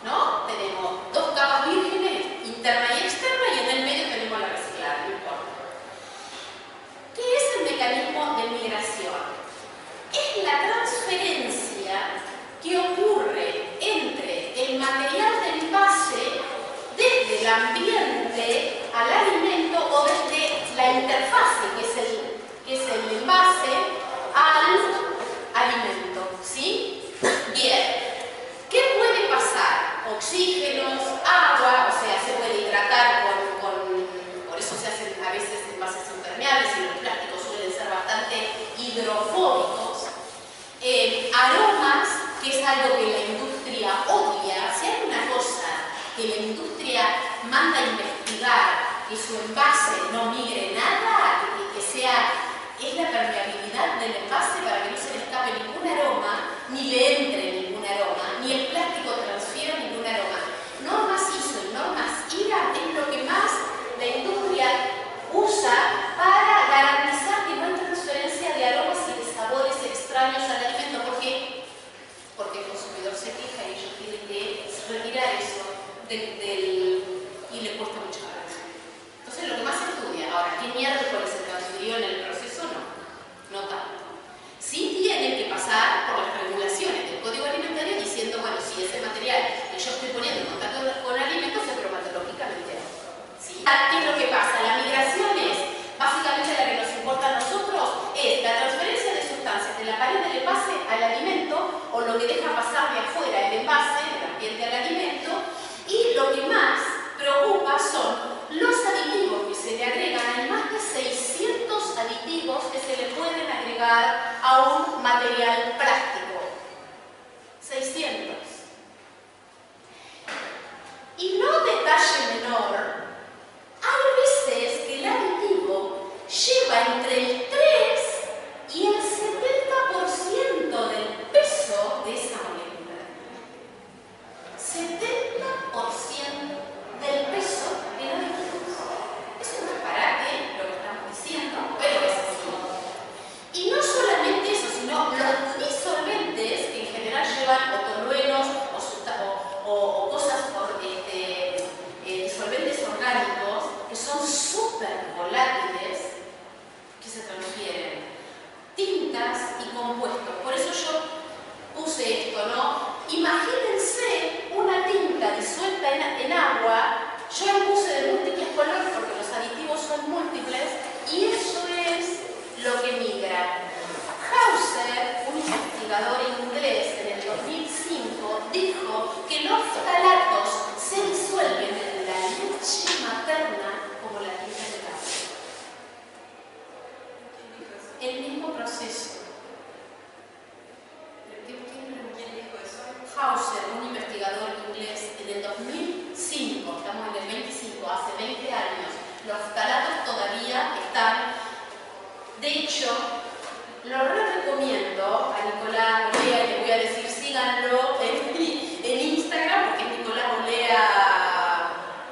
¿no? Tenemos 2 capas vírgenes, interna y externa, y en el medio tenemos la reciclada, no importa. ¿Qué es el mecanismo de migración? Es la transferencia que ocurre entre el material del envase desde el ambiente al alimento o desde la interfase, que es el envase, al alimento. ¿Sí? Bien. ¿Qué puede pasar? Oxígenos, agua, o sea, se puede hidratar por eso se hacen a veces envases impermeables y los plásticos suelen ser bastante hidrofóbicos. Aromas, que es algo que la industria odia. Si hay una cosa que la industria manda a investigar, que su envase no migre nada, es la permeabilidad del envase para que no se le escape ningún aroma, ni le entre ningún aroma, ni el plástico transfiera ningún aroma. Normas ISO y normas IRA es lo que más la industria usa para garantizar que no hay transferencia de aromas y de sabores extraños al alimento. ¿Por qué? Porque el consumidor se queja y ellos tienen que retirar eso y le cuesta mucho más. Entonces, lo que más se estudia. Ahora, ¿qué miércoles se transfirió en el proceso? No tanto. Sí tienen que pasar por las regulaciones del Código Alimentario diciendo, bueno, si ese material que yo estoy poniendo en contacto con alimentos es bromatológicamente apto. ¿Sí? ¿Qué es lo que pasa? La migración es, básicamente la que nos importa a nosotros, es la transferencia de sustancias de la pared del envase al alimento, o lo que deja pasar de afuera el envase, el ambiente al alimento, y lo que más preocupa son los aditivos que se le agregan. Hay más de 600 aditivos que se le pueden agregar a un material plástico. 600. Y no detalle menor, hay veces que el aditivo lleva entre el 3 y el 70% del peso de esa molécula. 70% del peso del aditivo. Es un disparate lo que estamos diciendo, pero es así. Y no solamente eso, sino los disolventes, que en general llevan o toluenos o cosas disolventes orgánicos, que son súper volátiles, que se transfieren. Tintas y compuestos. Por eso yo puse esto, ¿no? Imagínense una tinta disuelta en agua. Yo la puse de múltiples colores porque los aditivos son múltiples, y eso es lo que migra. Hauser, un investigador inglés, en el 2005, dijo que los ftalatos se disuelven en la leche materna como la tinta de café. El mismo proceso. ¿Quién dijo eso? Hauser, un investigador inglés, en el 2005, estamos en el 25, hace 20 años, los ftalatos todavía están. De hecho, lo recomiendo a Nicolás Olea, y le voy a decir, síganlo en Instagram, porque es Nicolás Olea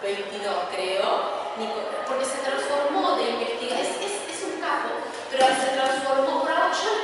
22, creo, porque se transformó de investigador, es un capo, pero se transformó, yo le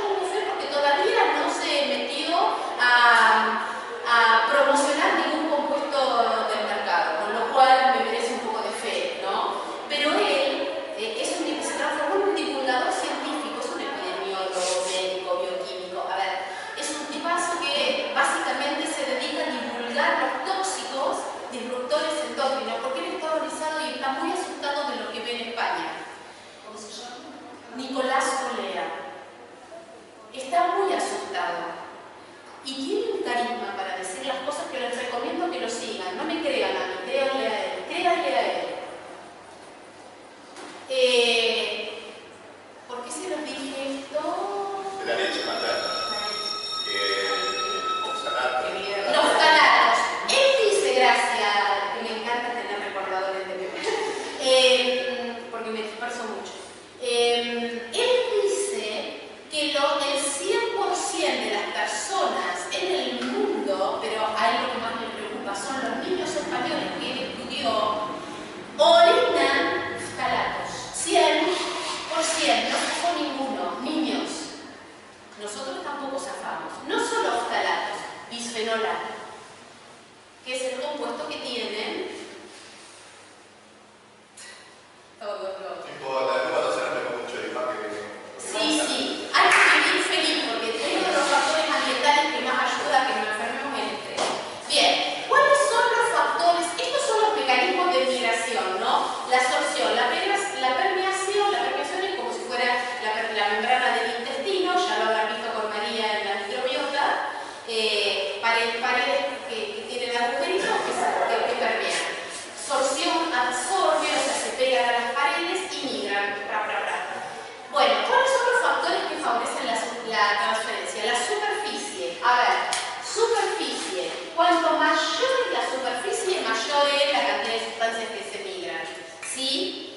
¿sí?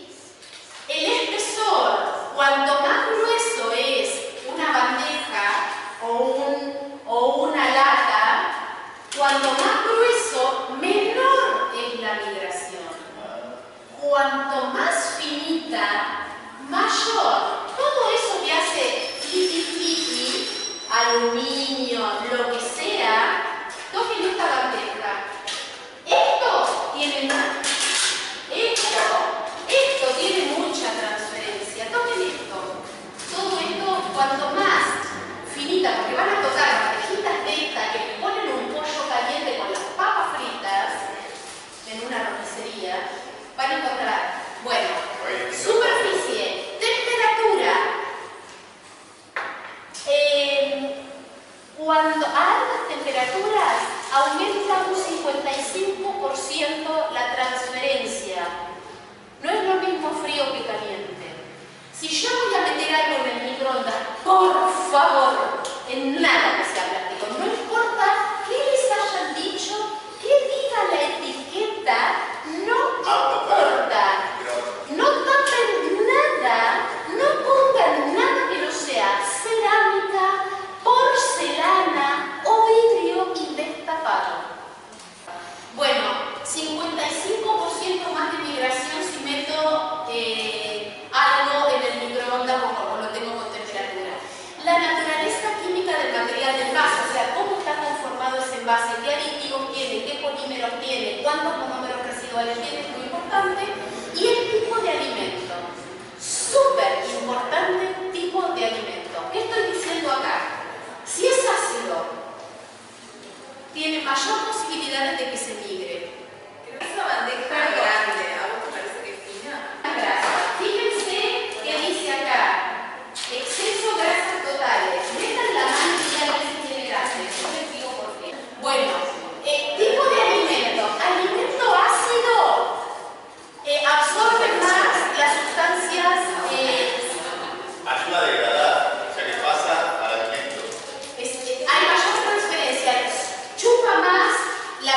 El espesor, cuanto más grueso es una bandeja o una lata, cuanto más grueso, menor es la migración. Cuanto más finita, mayor. Todo eso que hace flipi, aluminio, lo que sea, toquen esta bandeja. Esto tiene mucha transferencia. Toquen esto. Todo esto, cuanto más finita, porque van a tocar bandejitas de esta que le ponen un pollo caliente con las papas fritas en una roticería, van a encontrar, bueno, superficie, temperatura. Cuando a altas temperaturas aumenta un 55% la transferencia. No es lo mismo frío que caliente. Si yo voy a meter algo en el microondas, por favor, en nada que sea plástico, no importa qué les hayan dicho, qué diga la etiqueta, no importa. No tapen nada, no pongan nada que no sea cerámica, porcelana o vidrio indestapado. Bueno, 55% más de migración si meto algo en el microondas o como lo tengo con temperatura. La naturaleza química del material del envase, o sea, cómo está conformado ese envase, qué aditivos tiene, qué polímeros tiene, cuántos monómeros residuales tiene, es muy importante. Y el tipo de alimento. Súper importante tipo de alimento. ¿Qué estoy diciendo acá? Si es ácido, tiene mayor posibilidades de que se migre. Esa bandeja grande, ¿a vos te parece que es fina? Grasa. Fíjense que dice acá, exceso de grasas totales. Metan la mano y ya ven si tiene grasa. Yo les digo por qué. Bueno, tipo de alimento. Alimento ácido absorbe más las sustancias. Ayuda a degradar, o sea que pasa al alimento. Hay mayor transferencia. Chupa más la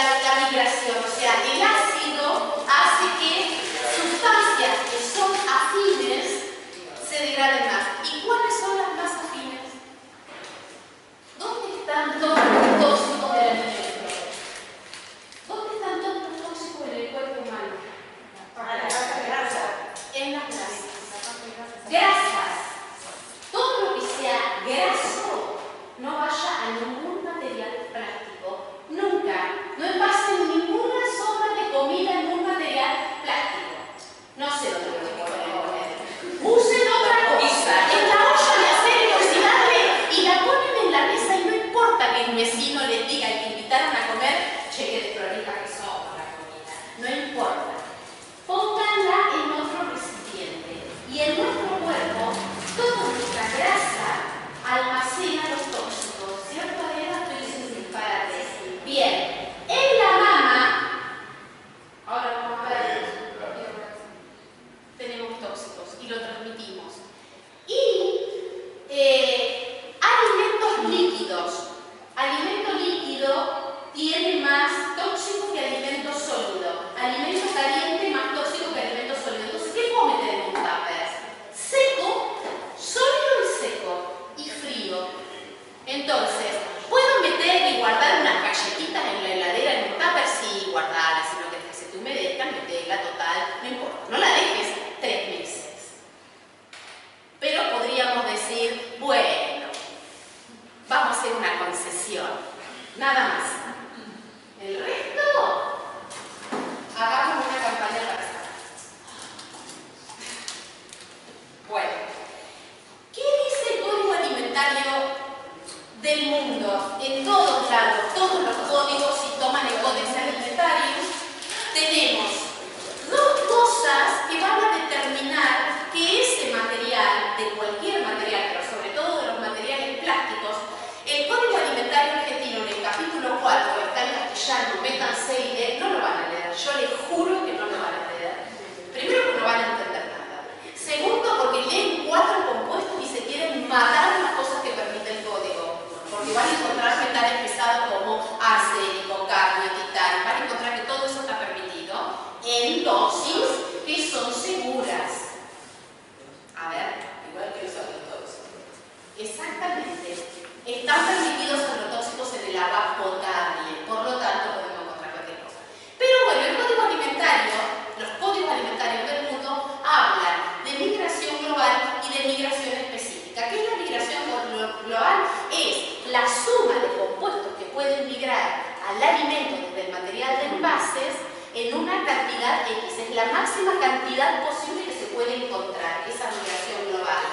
la máxima cantidad posible que se puede encontrar, esa migración global.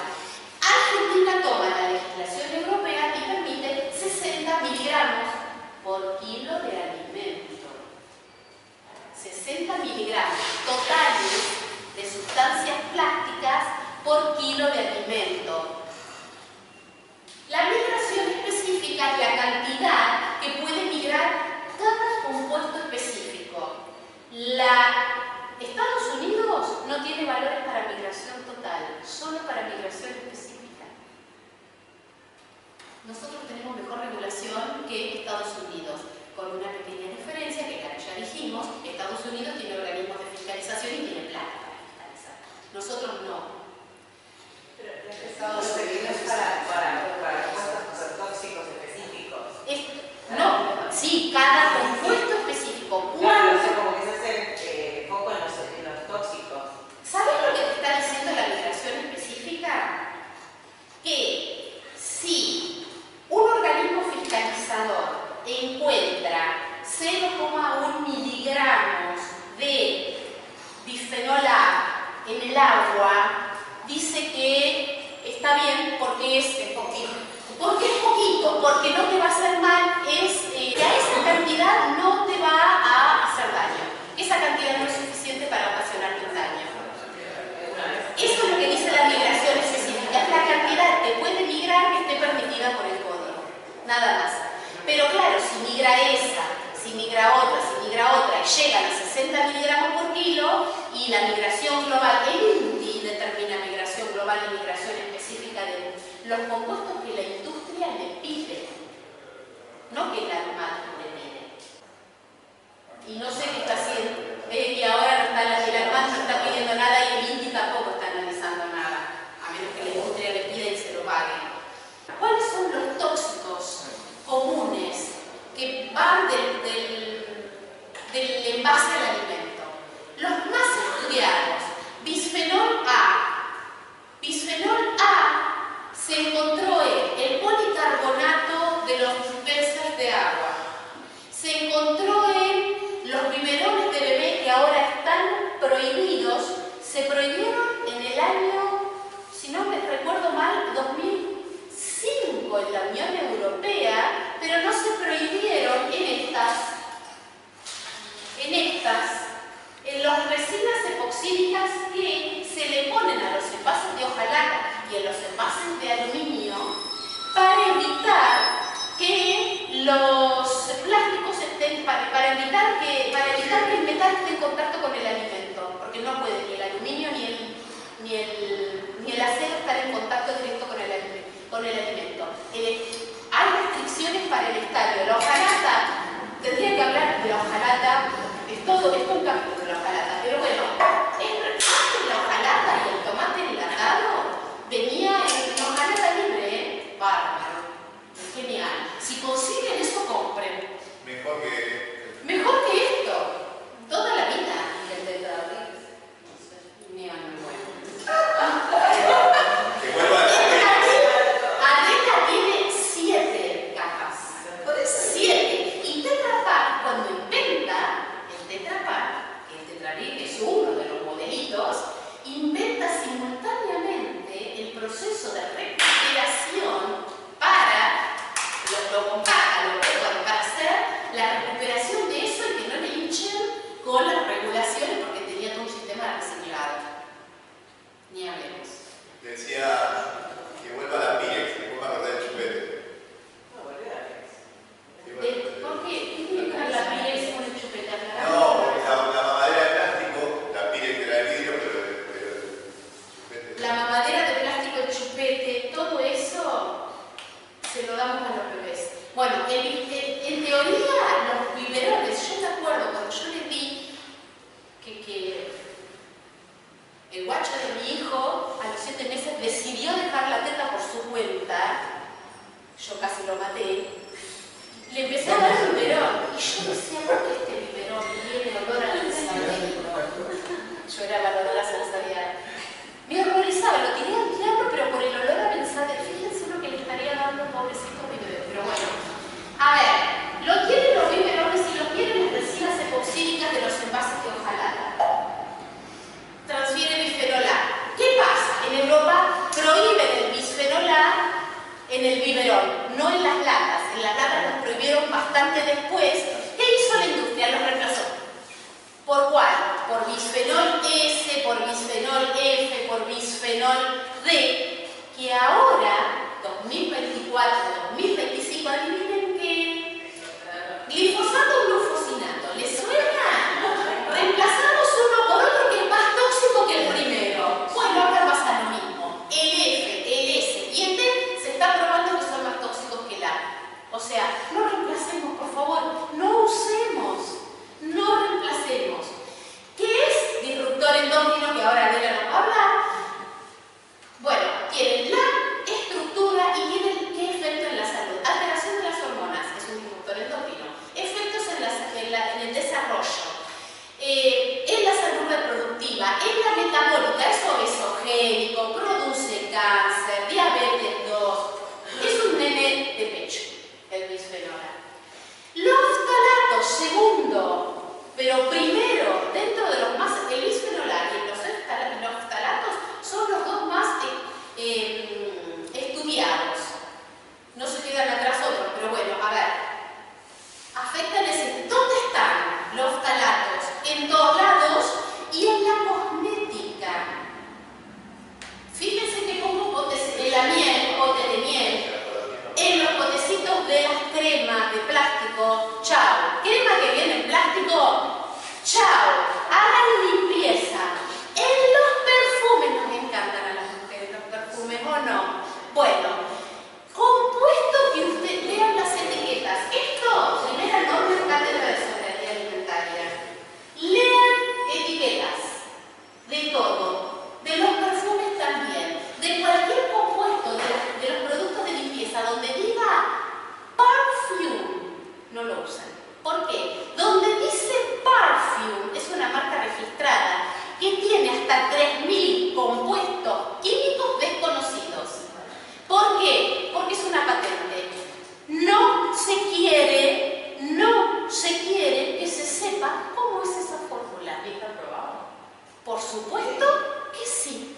Argentina toma la legislación europea y permite 60 miligramos por kilo de alimento. 60 miligramos totales de sustancias plásticas por kilo de alimento. La migración específica es la cantidad que puede migrar cada compuesto específico. Estados Unidos no tiene valores para migración total, solo para migración específica. Nosotros tenemos mejor regulación que Estados Unidos, con una pequeña diferencia que ya dijimos, Estados Unidos tiene organismos de fiscalización y tiene plata para fiscalizar. Nosotros no. Pero Estados Unidos para compuestos tóxicos específicos. No, sí, cada compuesto específico. Claro, o sea, como que se hace foco en los tóxicos. ¿Sabes lo que te está diciendo la migración específica? Que si un organismo fiscalizador encuentra 0,1 miligramos de bisfenol A en el agua, dice que está bien porque es poquito. ¿Por qué es poquito? Porque no te va a hacer mal, que a esa cantidad no te va a hacer daño. Esa cantidad no es suficiente para ocasionar un daño. Eso es lo que dice la migración específica, es la cantidad que puede migrar que esté permitida por el código. Nada más. Pero claro, si migra esa, si migra otra y llegan a 60 miligramos por kilo, y la migración global, el INTI determina migración global y migración específica de los compuestos que la industria le pide, no que la Armada le pide. Y no sé qué está haciendo. Y ahora no está, el Armada no está pidiendo nada y el INTI tampoco está analizando nada, a menos que la industria le pida y se lo pague. ¿Cuáles son los tóxicos comunes que van del envase al alimento? Los más estudiados, bisfenol A. Bisfenol A se encontró en el policarbonato de los peces de agua. Se encontró en los biberones de bebé que ahora están prohibidos. Se prohibieron en el año, si no me recuerdo mal, 2005 en la Unión Europea, pero no se prohibieron en las resinas epoxídicas que se le ponen a los envases de hojalata y a los envases de aluminio para evitar que los plásticos estén, para evitar que el metal esté en contacto con el alimento, porque no puede ni el aluminio ni el acero estar en contacto directo con el alimento. Hay restricciones para el estadio. La hojalata, tendría que hablar de la hojalata, es un capítulo de la hojalata, pero bueno, antes la hojalata y el tomate enlatado venía en hojalata libre, bárbaro, genial. Si consiguen eso, compren. Mejor que esto, toda la vida. Ni a muy bueno. Adela tiene 7 capas. 7. Y Tetra Pak, cuando inventa el Tetra Pak, el Tetrabric es uno de los modelitos, inventa simultáneamente el proceso de recuperación para para hacer la recuperación de eso y que no le hinchen con las regulaciones, porque tenía todo un sistema de reciclado. Ni hablemos. Decía que vuelva la Pirex, me vuelva a acordar el chupete. No, volver a ¿Por qué? ¿Qué tiene que ver la Pirex con el chupete? No, porque la mamadera de plástico, la Pirex era de vidrio, pero el chupete. La mamadera de plástico, el chupete, todo eso se lo damos a los bebés. Bueno, en teoría, los biberones, yo me acuerdo cuando yo les vi que el guacho de mi hijo a los 7 meses decidió dejar la teta por su cuenta, yo casi lo maté, le empecé a dar el biberón y yo decía, ¿por qué este biberón tiene olor a lanzadero? Yo era evaluadora sensorial. Me horrorizaba, lo tiré al diablo, pero por el olor a lanzadero. Fíjense lo que le estaría dando pobrecito a mi bebé, pero bueno. A ver, lo tienen los biberones y lo tienen las resinas epoxídicas de los envases de hojalata. después, ¿qué hizo la industria? Los reemplazó. ¿Por cuál? Por bisfenol S, por bisfenol F, por bisfenol D, que ahora, 2024, 2025, adivinen qué. Glifosato o glufosinato. ¿Les suena? Reemplazamos uno por otro que es más tóxico que el primero. Bueno, ahora pasa lo mismo. El F, el S y el D se está probando que son más tóxicos que el A. O sea, no reemplacemos, por favor, no usemos, no reemplacemos. ¿Qué es disruptor endócrino que ahora Adela nos va a hablar? Bueno, tienen la estructura y tienen qué efecto en la salud. Alteración de las hormonas es un disruptor endócrino. Efectos en el desarrollo, en la salud reproductiva, en la metabólica, es obesogénico, produce cáncer, diabetes 2. Es un nene de pecho, el bisfenol A. Los ftalatos, segundo, pero primero, dentro de los más, el bisfenol A y los ftalatos son los dos más estudiados. No se quedan atrás otros, pero bueno, a ver. Afectan ese. ¿Dónde están los ftalatos? En todos lados y en la cosmética. Fíjense que pongo potes de la miel, pote de miel, en los potecitos de las cremas de plástico. Chao. Crema que viene en plástico. Chao. Hagan limpieza. En los perfumes, nos encantan a las mujeres los perfumes, ¿o no? Bueno, compuesto que usted lean las etiquetas. Esto, primera norma en cátedra de soberanía alimentaria. Lean etiquetas de todo, de los perfumes también, de cualquier compuesto de los productos de limpieza donde diga perfume, no lo usan. ¿Por qué? Donde dice perfume es una marca registrada que tiene hasta 3.000 compuestos químicos desconocidos. ¿Por qué? Porque es una patente. No se quiere que se sepa cómo es esa fórmula. ¿Está aprobado? Por supuesto que sí.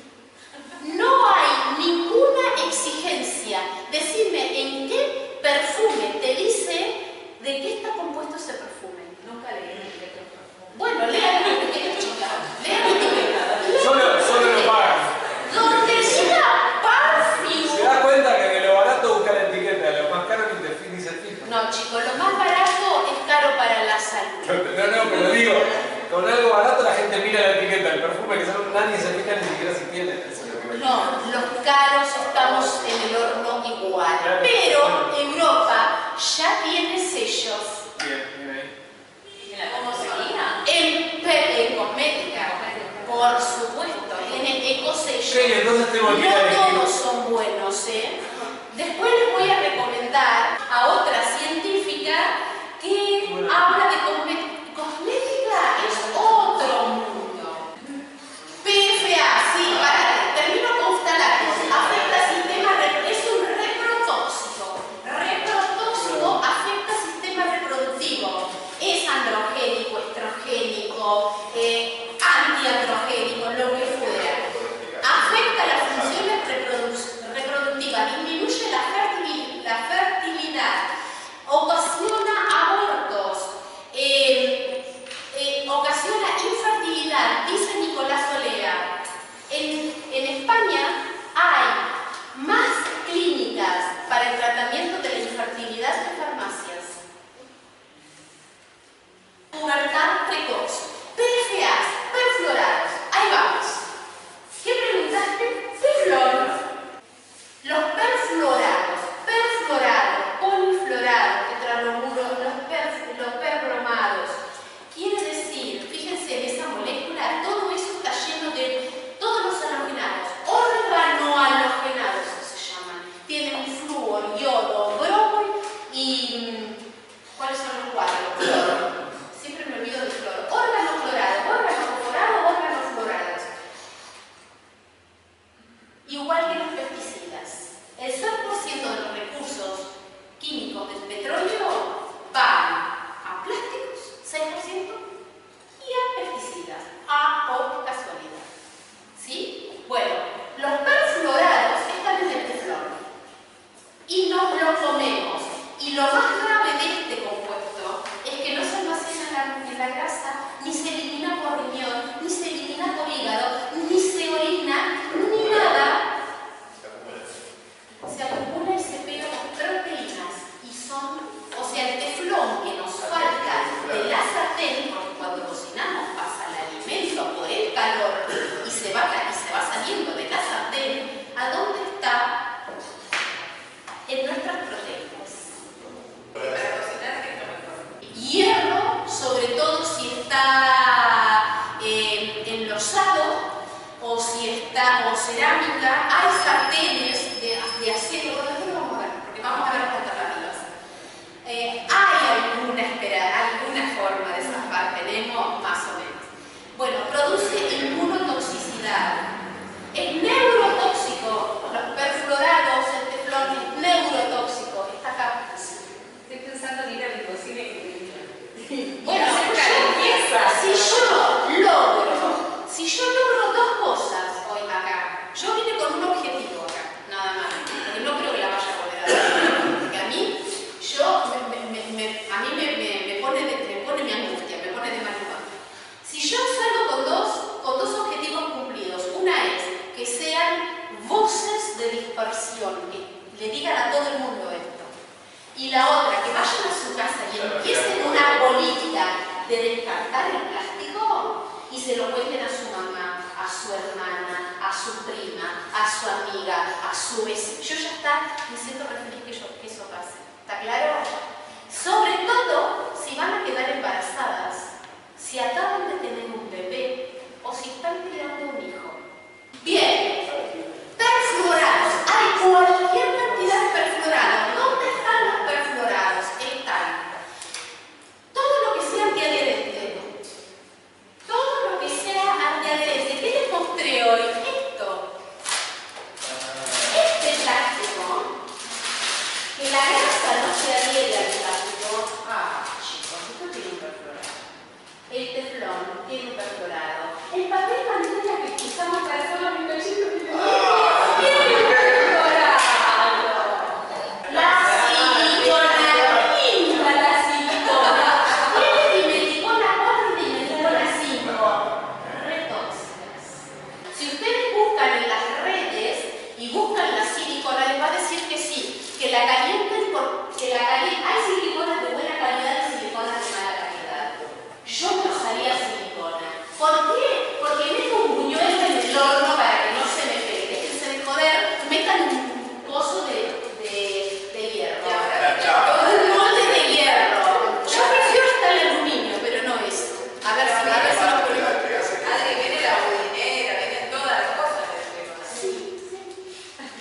No hay ninguna exigencia. Decime en qué perfume te dice de qué está compuesto ese perfume. Nunca leí el etiqueta de perfume. Bueno, lean la etiqueta, chicas. Lean la etiqueta. Solo lo pagan. Donde diga perfume. Se da cuenta que de lo barato busca la etiqueta, de lo más caro ni se fija. No, chicos, lo más barato es caro para la salud. No, pero digo, con algo barato la gente mira la etiqueta, el perfume que nadie se fija ni siquiera si tiene. No, los caros estamos en el horno igual. Claro. Pero Europa ya tiene sellos Bien ahí. ¿Cómo seguía? en cosmética, por supuesto, tienen ecosellos. Sí, entonces tengo que ir a elegir. No todos son buenos, ¿eh? Después les voy a recomendar a otra científica que habla de cosmética. Cosmética es otro mundo. PFA, sí, termino con ftalatos. Afecta sistema es un reprotóxico. Reprotóxico afecta sistema reproductivo. Es androgénico, estrogénico, antiandrogénico, lo que fuera. Afecta las funciones reproductivas, disminuye la fertilidad, ocasiona abortos, ocasiona infertilidad, dice Nicolás Olea. En España hay más clínicas para el tratamiento de la infertilidad que farmacias. Pubertad precoz, PFAs, perfluorados. Ahí vamos. ¿Qué preguntaste? Perflor. Los perfluorados, polifluorados, tetralomuros, los perbromados. Quiere decir, fíjense en esa molécula, todo eso está lleno de todos los halogenados, rosado, o si está, o cerámica, hay sartenes de acero, bueno, después lo vamos a ver, porque vamos a ver las alternativas. Hay alguna forma de zafar, tenemos más o menos. Bueno, produce inmunotoxicidad. Es neurotóxico, los perfluorados, el teflón es neurotóxico, está acá. Estoy pensando en ir al imposible que me digan. Bueno, si yo logro dos cosas hoy acá, yo vine con un objetivo acá, nada más, porque no creo que la vaya a poder hacer, porque a mí, me pone mi angustia, me pone de mal humor. Si yo salgo con dos objetivos cumplidos, una es que sean voces de dispersión, que le digan a todo el mundo esto, y la otra, que vayan a su casa y empiecen una política de descartar el plástico y se lo cuenten a su mamá, a su hermana, a su prima, a su amiga, a su vecino. Yo ya me siento feliz que eso pase. ¿Está claro? Sobre todo si van a quedar embarazadas, si acaban de tener un bebé o si están creando un hijo. Bien, perfluorados. Hay cualquier cantidad de perfluorados. ¿Dónde están los perfluorados? Están todo lo que sea antiadherente. Todo lo que sea antiadherente. ¿Qué les mostré hoy? Esto. Este plástico, que la grasa no se adhiere al plástico. Ah, chicos, esto tiene un perfluorado. El teflón tiene un perfluorado. El papel pantalla que usamos para hacer los bizcochitos tiene un perfluorado. La silicona, linda la silicona. Tiene dimeticona 4 y dimeticona 5. Retóxicas. Si ustedes buscan en las redes y buscan la silicona, les va a decir que sí, que la calienten porque hay siliconas de buena calidad y siliconas de mala calidad. Yo no usaría silicona. ¿Por qué? Porque meto un buñuelo en el horno para que no se me pegue. Déjense de joder, metan un pozo de hierro. Un molde de hierro. Yo prefiero hasta el aluminio, pero no esto. A ver si lo ponemos. Madre, viene la budinera, vienen todas las cosas del tema. Sí.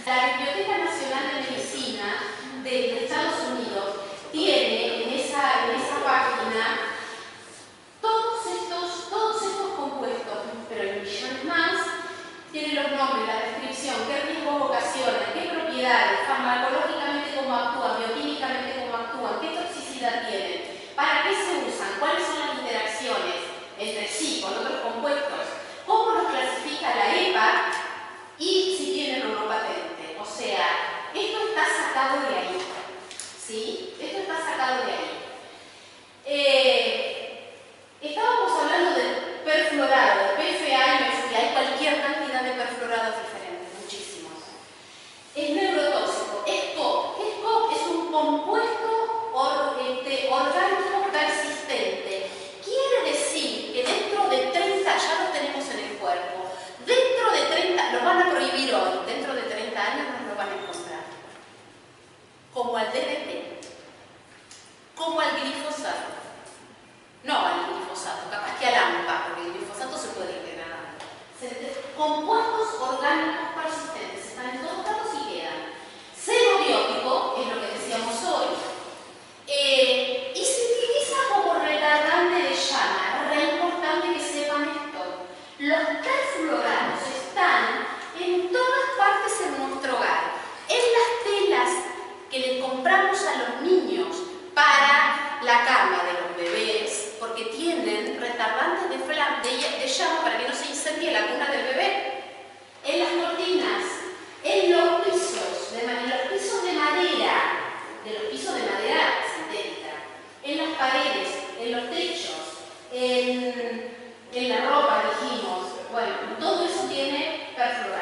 La Biblioteca Nacional de Medicina de Estados Unidos tiene en esa página todos estos compuestos, pero hay millones más. Tiene los nombres, la descripción, qué riesgos ocasionan, qué propiedades, farmacológicamente cómo actúan, bioquímicamente cómo actúan, qué toxicidad tienen, para qué se usan, cuáles son las interacciones entre sí con otros compuestos, cómo los clasifica la EPA y si tienen o no patente. O sea, esto está sacado de ahí. ¿Sí? Esto está sacado de ahí. Estábamos hablando del perfluorado, de PFA y mercurio. Hay cualquier cantidad de perfluorados diferentes, muchísimos. Es neurotóxico. Es COP. ¿Qué es COP? Es un compuesto orgánico persistente. Quiere decir que dentro de 30, ya lo tenemos en el cuerpo, dentro de 30, lo van a prohibir hoy, dentro de 30 años nos lo van a encontrar. Como al DDT, como al glifosato. No al glifosato, capaz que al AMPA, porque el glifosato se puede degradar. Compuestos orgánicos persistentes están en todos lados y quedan. Cero biótico, es lo que decíamos hoy. Y se utiliza como retardante de llama. Es re importante que sepan esto. Los perfluorados están en todas partes en nuestro hogar. En las telas que le compramos a los niños para la cama de los bebés, porque tienen retardantes de llama para que no se incendie la cuna del bebé. En las cortinas, en los pisos de madera sintética, en las paredes, en los techos, en la ropa, dijimos. Bueno, todo eso tiene perfluorado.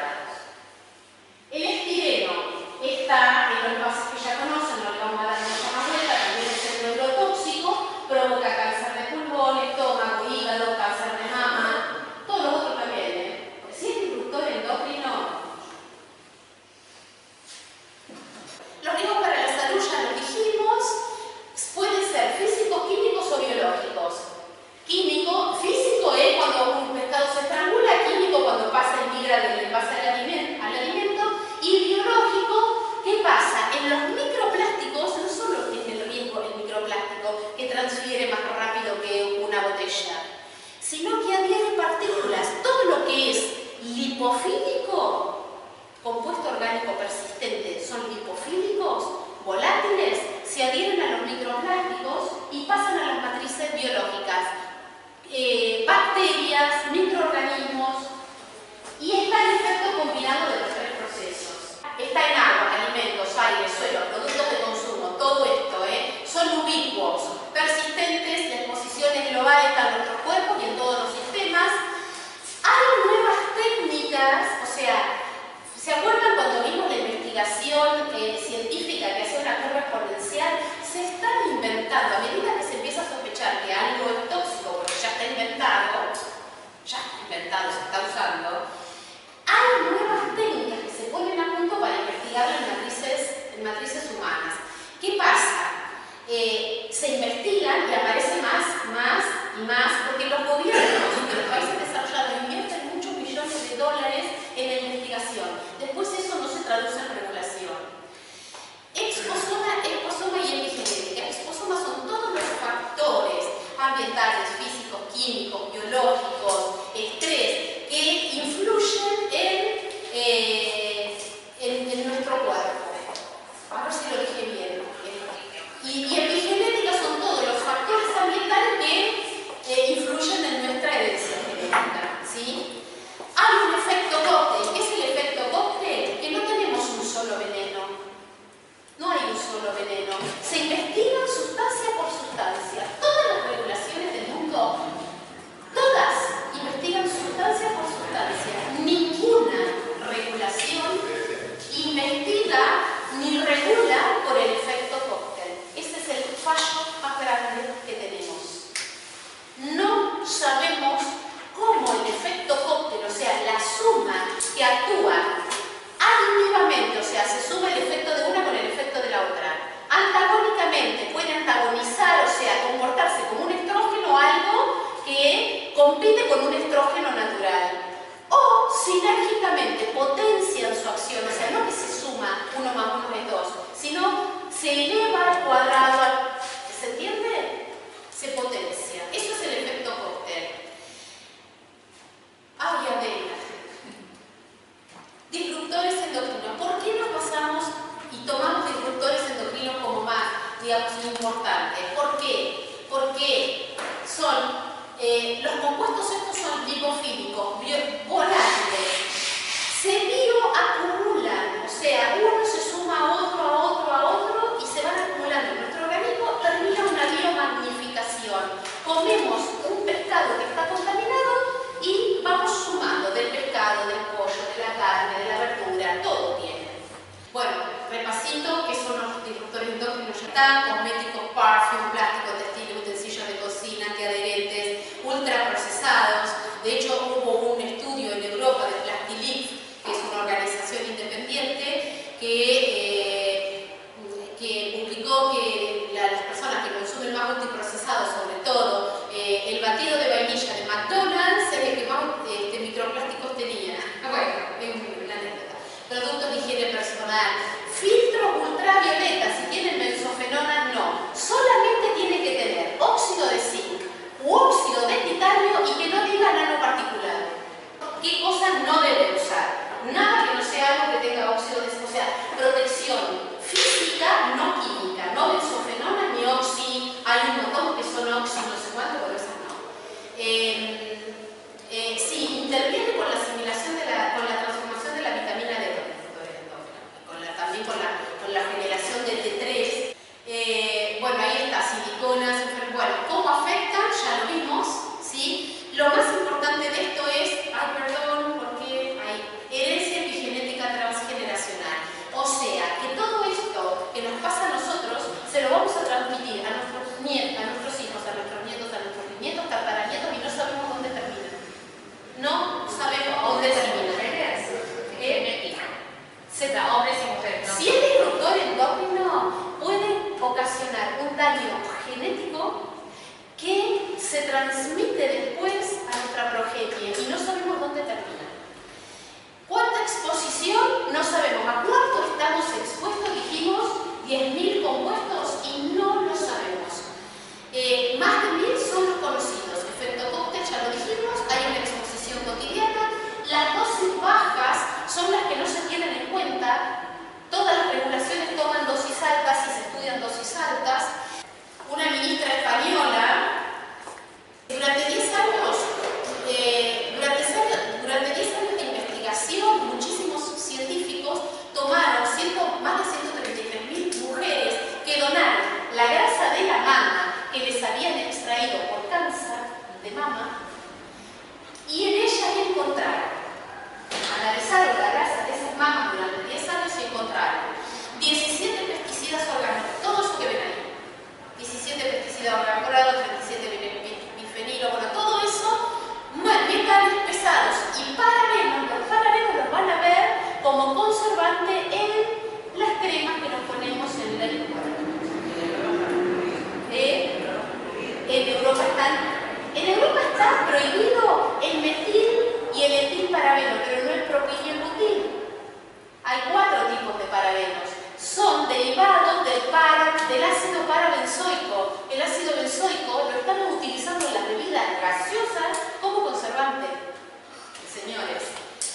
compuesto orgánico persistente son lipofílicos, volátiles, se adhieren a los microplásticos y pasan a las matrices biológicas, bacterias, microorganismos, y está el efecto combinado de los tres procesos. Está en agua, alimentos, aire, suelo, productos de consumo, todo esto son ubicuos, persistentes, de exposiciones globales en nuestros cuerpos y en todos los sistemas. Hay nuevas técnicas, o sea, ¿se acuerdan cuando vimos la investigación científica que hacía una curva exponencial? Se están inventando, a medida que se empieza a sospechar que algo es tóxico, porque ya está inventado, se está usando, hay nuevas técnicas que se ponen a punto para investigarlo en matrices humanas. ¿Qué pasa? Se investigan y aparece más y más, porque los gobiernos de los países desarrollados invierten muchos millones de dólares en la investigación. Después eso no se traduce en regulación. Exposoma y epigenética. Exposoma son todos los factores ambientales, físicos, químicos, biológicos, estrés, que influyen en nuestro cuerpo. A ver si lo dije bien. Y epigenética son todos los factores ambientales que influyen en nuestra herencia genética, ¿sí? Hay un efecto cóctel. ¿Qué es el efecto cóctel? Que no tenemos un solo veneno. No hay un solo veneno. Se investigan sustancia por sustancia. Todas las regulaciones del mundo, todas investigan sustancia por sustancia. Ninguna regulación investiga ni regula por el efecto cóctel. Ese es el fallo más grande que tenemos. No sabemos cómo el efecto cóctel, o sea, la suma que actúa aditivamente, o sea, se suma el efecto de una con el efecto de la otra, antagónicamente puede antagonizar, o sea, comportarse como un estrógeno, algo que compite con un estrógeno natural, o sinérgicamente potencian su acción, o sea, no que se suma 1 más 1 es 2, sino se eleva al cuadrado, ¿se entiende? Se potencia. Eso es el efecto cóctel. Ay, Adela. Disruptores endocrinos. ¿Por qué nos pasamos y tomamos disruptores endocrinos como más, digamos, importantes? ¿Por qué? Porque son, los compuestos estos son lipofílicos, volátiles, se bioacumulan, o sea, uno se suma a otro y se van acumulando en nuestro organismo, termina una biomagnificación. Comemos un pescado que está contaminado y vamos sumando del pescado, del pollo, de la carne, de la verdura, todo tiene. Bueno, repasito, ¿qué son los disruptores endocrinos? Ya están: cosméticos, perfume, plástico, textil, utensilios de cocina, antiadherentes, ultraprocesados. De hecho, hubo un estudio en Europa de Plastilif, que es una organización independiente que publicó que las personas que consumen más ultraprocesados, sobre todo el batido de vainilla de McDonald's, es el que más microplásticos tenía. Bueno, es una anécdota. Productos de higiene personal, filtros ultravioleta, si tienen benzofenona, no. Solamente tiene que tener óxido de zinc u óxido de titanio y que no diga nanoparticulado. ¿Qué cosas no debe usar? Nada que no sea algo que tenga óxido de zinc, o sea, protección física, no química, no benzofenona ni oxi, hay un montón que son oxi, no sé cuánto, pero esas no. Sí, interviene con la asimilación, con la transformación de la vitamina D, también con la generación del T3. Bueno, ahí está, siliconas, bueno, ¿cómo afectan? Ya lo vimos, ¿sí? Lo más importante de esto es, porque hay herencia epigenética transgeneracional. O sea, que todo esto que nos pasa a nosotros, se lo vamos a transmitir a nuestros nietos, a nuestros hijos, a nuestros nietos, a nuestros nietos, tataranietos, y no sabemos dónde termina. No sabemos dónde termina. Hombres y mujeres, ¿no? Si el disruptor endocrino puede ocasionar un daño genético que se transmite después a nuestra progenie y no sabemos dónde termina. ¿Cuánta exposición? No sabemos. ¿A cuánto estamos expuestos? Dijimos 10.000 compuestos y no lo sabemos. Más de 1.000 son los conocidos. Efecto cóctel, ya lo dijimos, hay una exposición cotidiana. Las dosis bajas son las que no se tienen en cuenta.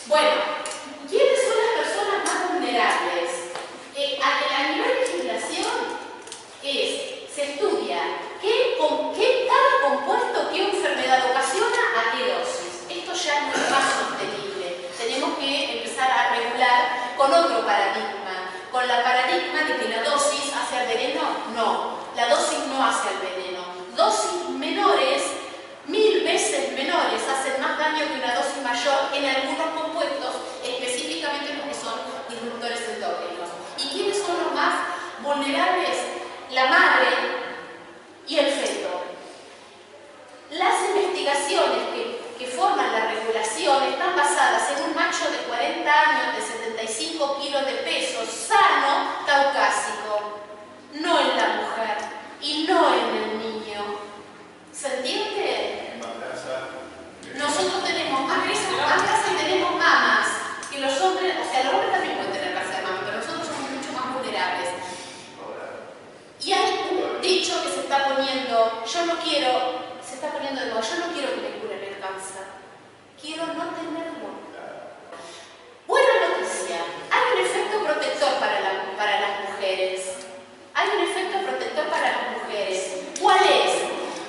Bueno, ¿quiénes son las personas más vulnerables? A nivel de legislación se estudia cada compuesto que enfermedad ocasiona a qué dosis. Esto ya no es más sostenible. Tenemos que empezar a regular con otro paradigma. Con la paradigma de que la dosis hace al veneno, no. La dosis no hace al veneno. Dosis menores, 1000 veces menores, hacen más daño que una dosis mayor en algunos compuestos, específicamente los que son disruptores endócrinos. ¿Y quiénes son los más vulnerables? La madre y el feto. Las investigaciones que forman la regulación están basadas en un macho de 40 años, de 75 kilos de peso, sano, caucásico, no en la mujer y no en el niño. ¿Se entiende? Nosotros tenemos más grasa y tenemos mamas que los hombres, o sea, los hombres también pueden tener grasa de mama, pero nosotros somos mucho más vulnerables. Y hay un dicho que se está poniendo, yo no quiero que me curen el cáncer, quiero no tenerlo. Buena noticia, hay un efecto protector para las mujeres. Hay un efecto protector para las mujeres. ¿Cuál es?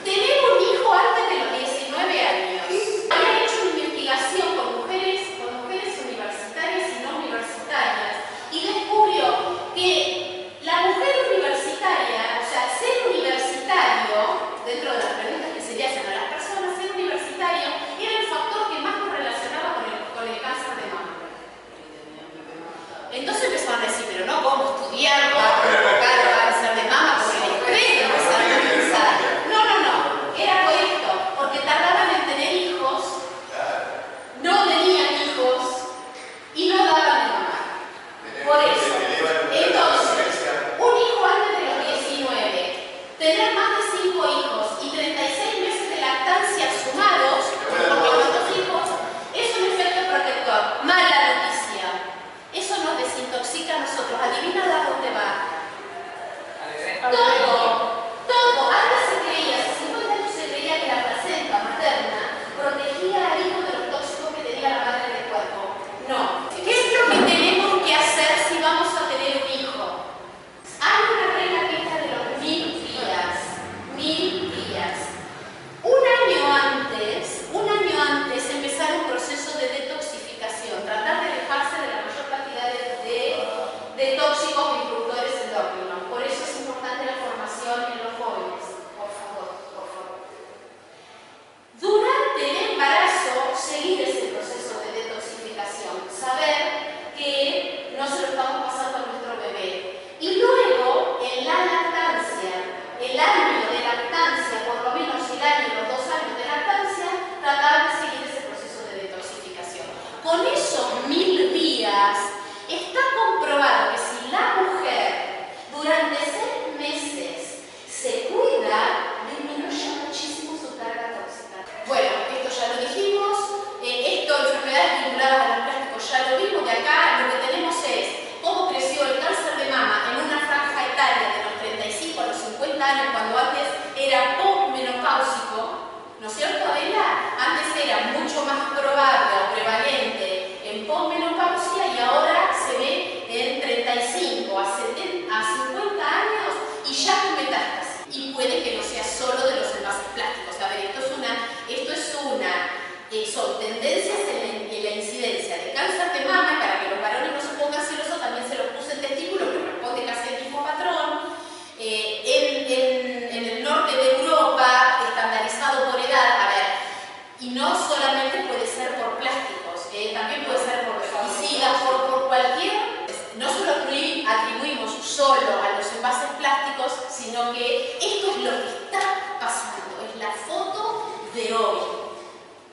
Tener un hijo antes de los 19 años. Habían hecho una investigación con mujeres universitarias y no universitarias y descubrió que la mujer universitaria, o sea, ser universitario, dentro de las preguntas que se le hacen a las personas, ser universitario era el factor que más nos relacionaba con el cáncer de mama. Entonces empezaron a decir, pero no, ¿cómo estudiar para provocar cáncer de mama por el estrés? Empezaron a pensar. No, era por esto, porque tardaban en tener hijos, no tenían hijos y no daban de mamar. Por eso. Entonces, un hijo antes de los 19, tener más de 5 hijos y 36 meses de lactancia sumados, porque los 2 hijos, es un efecto protector. Mala noticia. Eso nos desintoxica a nosotros. Adivina a dónde va. Todo. Antes se creía, hace 50 años se creía que la placenta materna protegía al hijo de los tóxicos que tenía la madre en el cuerpo. No. ¿Qué es lo que tenemos que hacer si vamos a tener un hijo? Hay una regla que es la de los 1000 días. 1000 días. Un año antes empezar un proceso de detoxificación, tratar de alejarse de la mayor cantidad de tóxicos disruptores endócrinos. Por eso es importante la formación en los jóvenes. Por favor. Durante el embarazo, seguir ese proceso de detoxificación. Saber que no se lo estamos pasando a nuestro bebé. Y luego, en la lactancia, el año de lactancia, por lo menos el año, los 2 años de lactancia, tratar de seguir ese proceso de detoxificación. Con esos 1000 días, está comprobado que si la mujer durante 6 meses se cuida, disminuye muchísimo su carga tóxica. Bueno, esto ya lo dijimos. Enfermedades vinculadas a los plásticos, ya lo vimos. De acá lo que tenemos es cómo creció el cáncer de mama en una franja etaria de los 35 a los 50 años, cuando antes era posmenopáusico, ¿no es cierto, Adela? Antes era mucho más probable o prevalente en posmenopausia y ahora se ve en 35 a 50 años y ya con metástasis. Y puede que no sea solo de los envases plásticos. A ver, son tendencias en la incidencia de cáncer de mama, y para que los varones no se pongan celosos, también se los puse en testículo, que responde casi al mismo patrón. En el norte de Europa, estandarizado por edad, a ver, y no solamente puede ser por plásticos, también puede ser por pesticidas, por cualquier. No solo atribuimos solo a los envases plásticos, sino que esto es lo que está pasando, es la foto de hoy.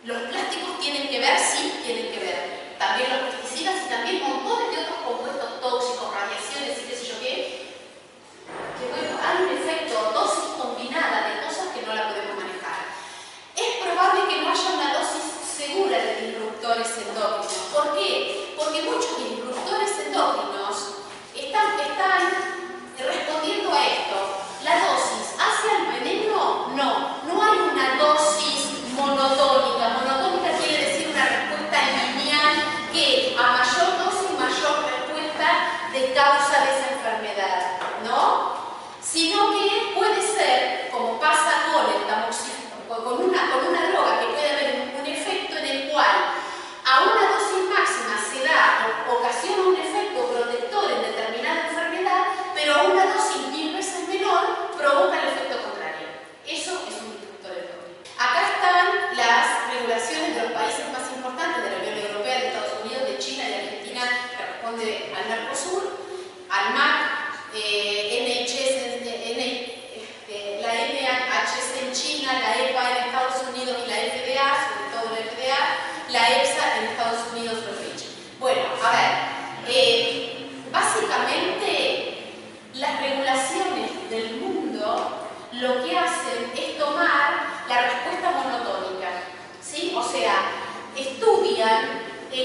Los plásticos tienen que ver, sí, tienen que ver. También los pesticidas y también montones de otros compuestos tóxicos, radiaciones y qué sé yo qué. Que bueno, hay un efecto dosis combinada de cosas que no la podemos manejar. Es probable que no haya una dosis segura de disruptores endócrinos. ¿Por qué? Porque muchos disruptores endócrinos están respondiendo a esto. ¿La dosis hace al veneno? No hay una dosis monotónica. Monotónica quiere decir una respuesta lineal que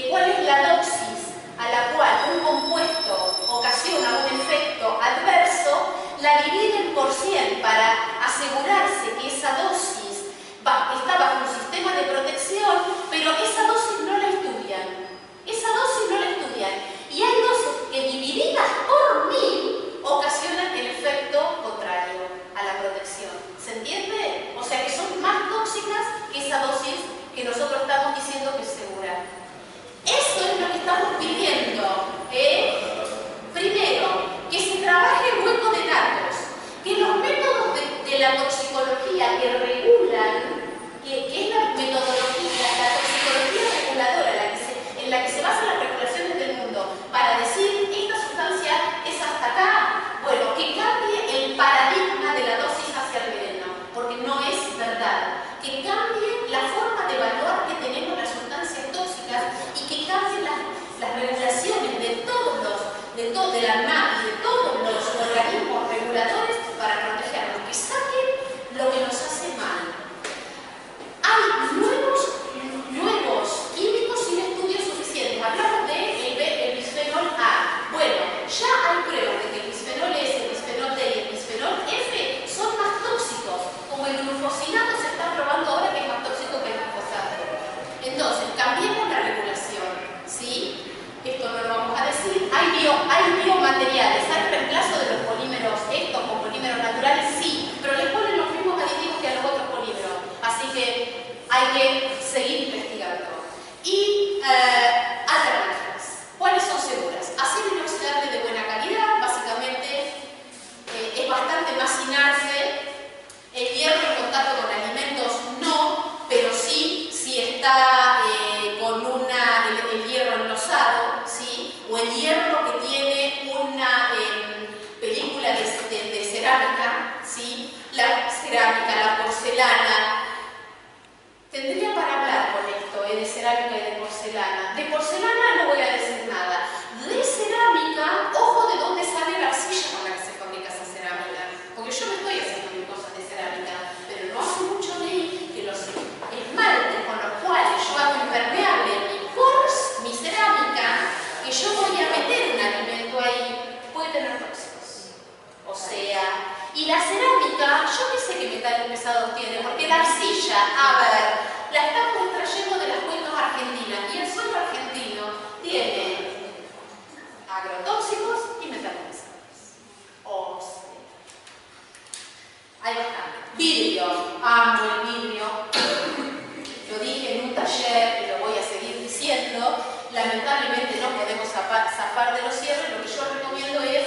de cuál es la dosis a la cual un compuesto ocasiona un efecto adverso, la dividen por 100 para asegurarse que esa dosis está bajo un sistema de protección, pero esa dosis no la estudian. Esa dosis no la estudian. Y hay dosis que divididas por 1000 ocasionan el efecto contrario a la protección. ¿Se entiende? O sea que son más tóxicas que esa dosis que nosotros estamos diciendo que es segura. Eso es lo que estamos pidiendo. Primero, que se trabaje el hueco de datos, que los métodos de la toxicología que regulan, que es la metodología, la toxicología reguladora en la que se basan las regulaciones del mundo, para decir esta sustancia es hasta acá, bueno, que cambie el paradigma de la dosis hacia el veneno, porque no es verdad. Que cambie la forma de evaluar que tenemos las sustancias tóxicas y que cambien las regulaciones de la ANMAT y de todos los organismos reguladores para protegernos, que saquen lo que nos hace mal. Hay nuevos químicos sin estudios suficientes. Hablamos del bisfenol A. Bueno, ya hay pruebas de que el bisfenol S, el bisfenol D y el bisfenol F son más tóxicos, como el glufosinato se está probando ahora que es más tóxico que el glifosato. Entonces, cambiemos la regulación, ¿sí? Esto no lo vamos a decir. Hay biomateriales, hay reemplazo de los polímeros estos con polímeros naturales, sí, pero les ponen los mismos aditivos que a los otros polímeros. Así que hay que seguir investigando. Y alternativas. ¿Cuáles son seguras? Acero inoxidable de buena calidad, básicamente es bastante más inerte. El hierro en contacto con alimentos no, pero sí si está con el hierro enlosado, ¿sí? O el hierro que tiene una película de cerámica, ¿sí? La cerámica, la porcelana. Tendría para hablar con esto, de cerámica y de porcelana. De porcelana no voy a decir nada. De cerámica, ojo de dónde sale la arcilla con la que se fabrica esa cerámica. Porque yo me estoy haciendo mis cosas de cerámica, pero no hace mucho leí que los esmaltes con los cuales yo hago impermeable mi cerámica, que yo voy a meter un alimento ahí, puede tener tóxicos. O sea, y la cerámica, yo qué sé qué metales pesados tiene, porque la arcilla, a ver, la estamos extrayendo de las cuencas argentinas y el suelo argentino tiene agrotóxicos y metales pesados. O sea, hay bastante. Vidrio, amo el vidrio. Lo dije en un taller y lo voy a seguir diciendo. Lamentablemente no podemos zafar de los cierres. Lo que yo recomiendo es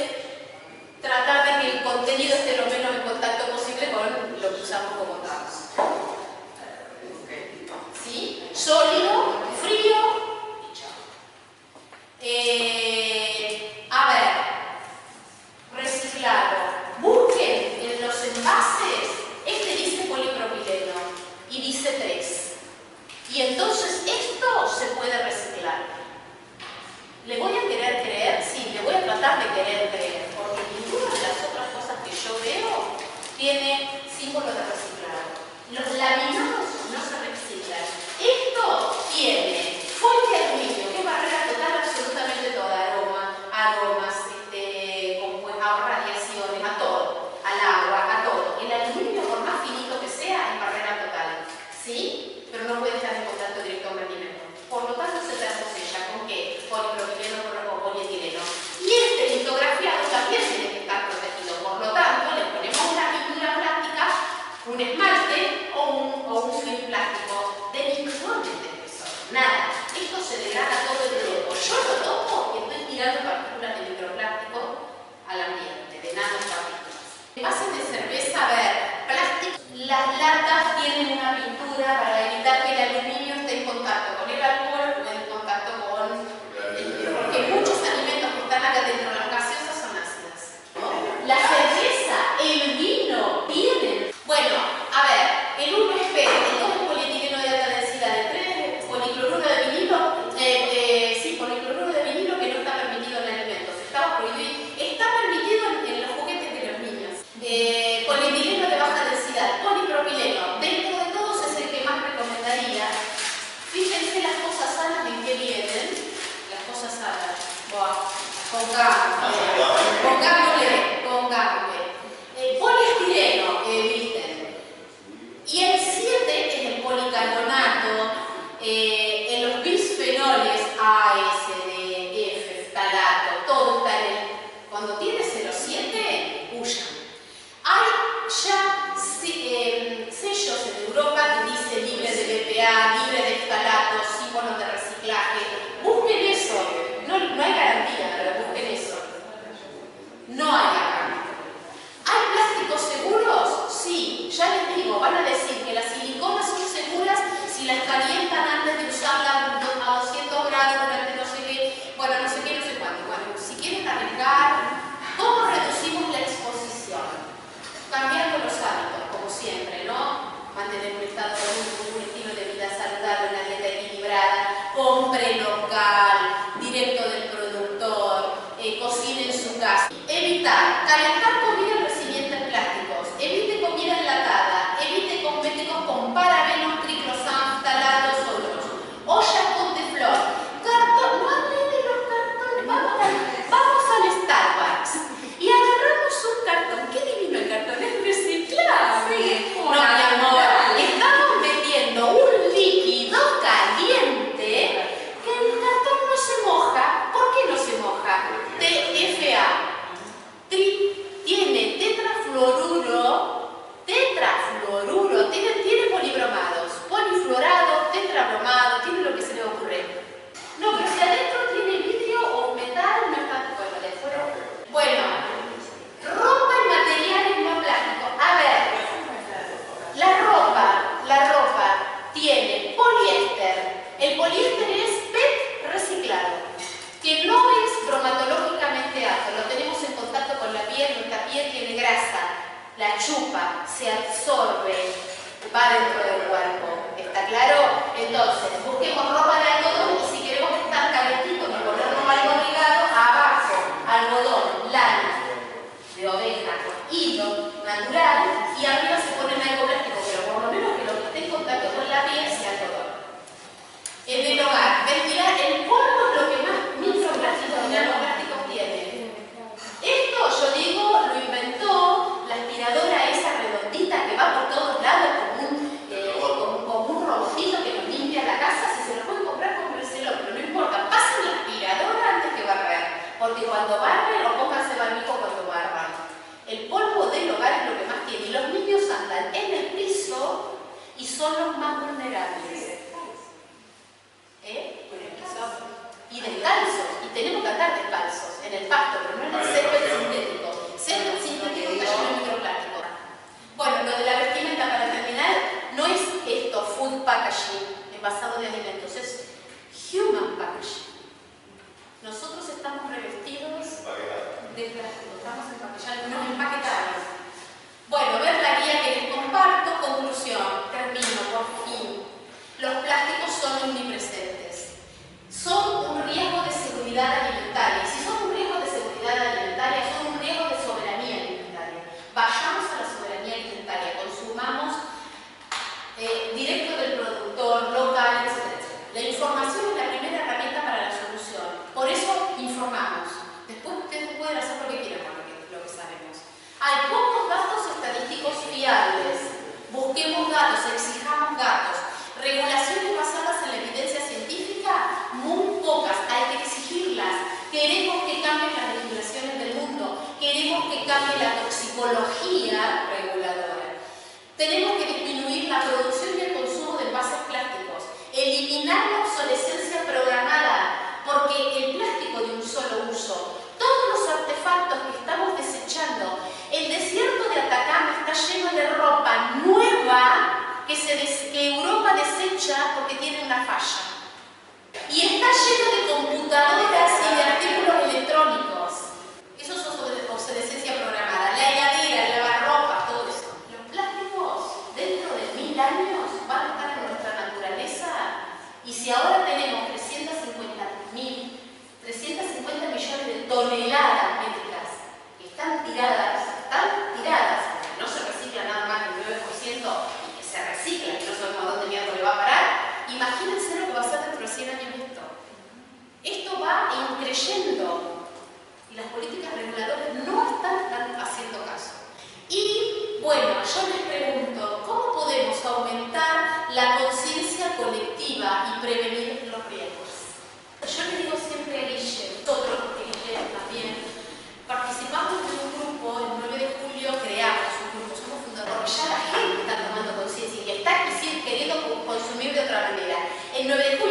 tratar de que el contenido esté lo menos en contacto posible con lo que usamos como tabas. ¿Sí? Sólido, frío y chao. A ver, reciclado. Busquen en los envases, este dice polipropileno y dice 3. Y entonces esto se puede reciclar. ¿Le voy a querer creer? Sí, le voy a tratar de querer creer, porque ninguna de las otras cosas que yo veo tiene símbolo de reciclado. Los laminados no se reciclan. Esto tiene Pongámosle. Poliestireno, eviten. Y el 7 es el policarbonato, en los bisfenoles A, S, D, F, ftalato, todo está en el. Cuando tiene 0,7, huyan. Hay ya sellos en Europa que dice libre de BPA, libre de ftalatos, símbolos de reciclaje. Busquen eso. No hay garantía, pero busquen eso. No hay acá. ¿Hay plásticos seguros? Sí, ya les digo, van a decir que las siliconas son seguras si las calientan antes de usarlas a 200 grados durante no sé qué, no sé cuánto. Bueno, si quieren arriesgar, ¿cómo reducimos la exposición? Cambiando los hábitos, como siempre, ¿no? Mantener un estilo de vida saludable, una dieta equilibrada, compre local, directo del productor, cocine en su casa. Evitar calentar comida en recipientes plásticos, evite comida enlatada, evite cosméticos con parabenos, triclosan, ftalatos, otros. Ollas con teflón, cartón, no hablen de los cartones, vamos al Starbucks y agarramos un cartón. Qué divino el cartón, es reciclable. Sí, no, mi amor, estamos metiendo un líquido caliente que el cartón no se moja. ¿Por qué no se moja? TFA. Tiene tetrafluoruro, tiene polibromados, polifluorado, tetrabromado, tiene lo que se le ocurre. No, pero si adentro tiene vidrio o metal, no está de fuera. Bueno, ropa y materiales no plásticos. A ver, la ropa tiene poliéster. El poliéster es PET reciclado, que no es bromatológicamente apto. Lo tenemos en contacto con la piel, nuestra piel tiene grasa, la chupa, se absorbe, va dentro del cuerpo. ¿Está claro? Entonces, busquemos ropa de algodón y si queremos estar calentitos y ponernos algo abrigado, abajo, algodón, lana de oveja, hilo natural y arriba se ponen algo plástico, pero por lo menos que lo que esté en contacto con la piel sea algodón. En el hogar, el polvo es lo que más microplásticos y nanoplásticos tiene. Esto, yo digo, lo inventó la aspiradora esa redondita que va por todos lados como un robotito que nos limpia la casa. Si se lo pueden comprar, cómprenselo, pero no importa, pasen la aspiradora antes que barrer, porque cuando barren o pónganse barbijo cuando barran. El polvo del hogar es lo que más tiene y los niños andan en el piso y son los más vulnerables. Y descalzos, y tenemos que andar descalzos en el pasto, pero no en el césped sintético. Césped sintético está lleno de microplástico. Bueno, lo de la vestimenta para terminar, no es esto food packaging, envasado de alimentos, es human packaging. Nosotros estamos revestidos de plástico, estamos empaquetados. Bueno, ver la guía que les comparto, conclusión, termino, por fin. Los plásticos son omnipresentes. Son un riesgo de seguridad alimentaria. Si son un riesgo de seguridad alimentaria, son un riesgo de soberanía alimentaria. Vayamos a la soberanía alimentaria, consumamos directo del productor, local, etc. La información es la primera herramienta para la solución. Por eso informamos. Después ustedes pueden hacer lo que quieran con lo que sabemos. Hay pocos datos estadísticos fiables. Busquemos datos, exijamos datos. Regulaciones basadas en la evidencia científica, muy pocas, hay que exigirlas. Queremos que cambien las legislaciones del mundo, queremos que cambie la toxicología reguladora. Tenemos que disminuir la producción y el consumo de envases plásticos, eliminar la obsolescencia programada, porque el plástico de un solo uso, todos los artefactos que estamos desechando, el desierto de Atacama está lleno de ropa nueva que Europa desecha porque tiene una falla. Y está lleno de computadoras y de artículos electrónicos. Eso es obsolescencia programada. La heladera, el lavarropa, todo eso. Los plásticos dentro de 1000 años van a estar en nuestra naturaleza. Y si ahora tenemos 350 millones de toneladas métricas que están tiradas, porque no se recicla nada más que el 9%, se recicla, que no sabemos a dónde mierda le va a parar, imagínense lo que va a ser dentro de 100 años esto. Esto va increyendo. Bueno, yo les pregunto, ¿cómo podemos aumentar la conciencia colectiva y prevenir los riesgos? Yo le digo siempre a Guille, nosotros, porque Guille también, participamos de un grupo, el 9 de julio creamos un grupo, somos fundadores, ya la gente está tomando conciencia y está queriendo consumir de otra manera. El 9 de julio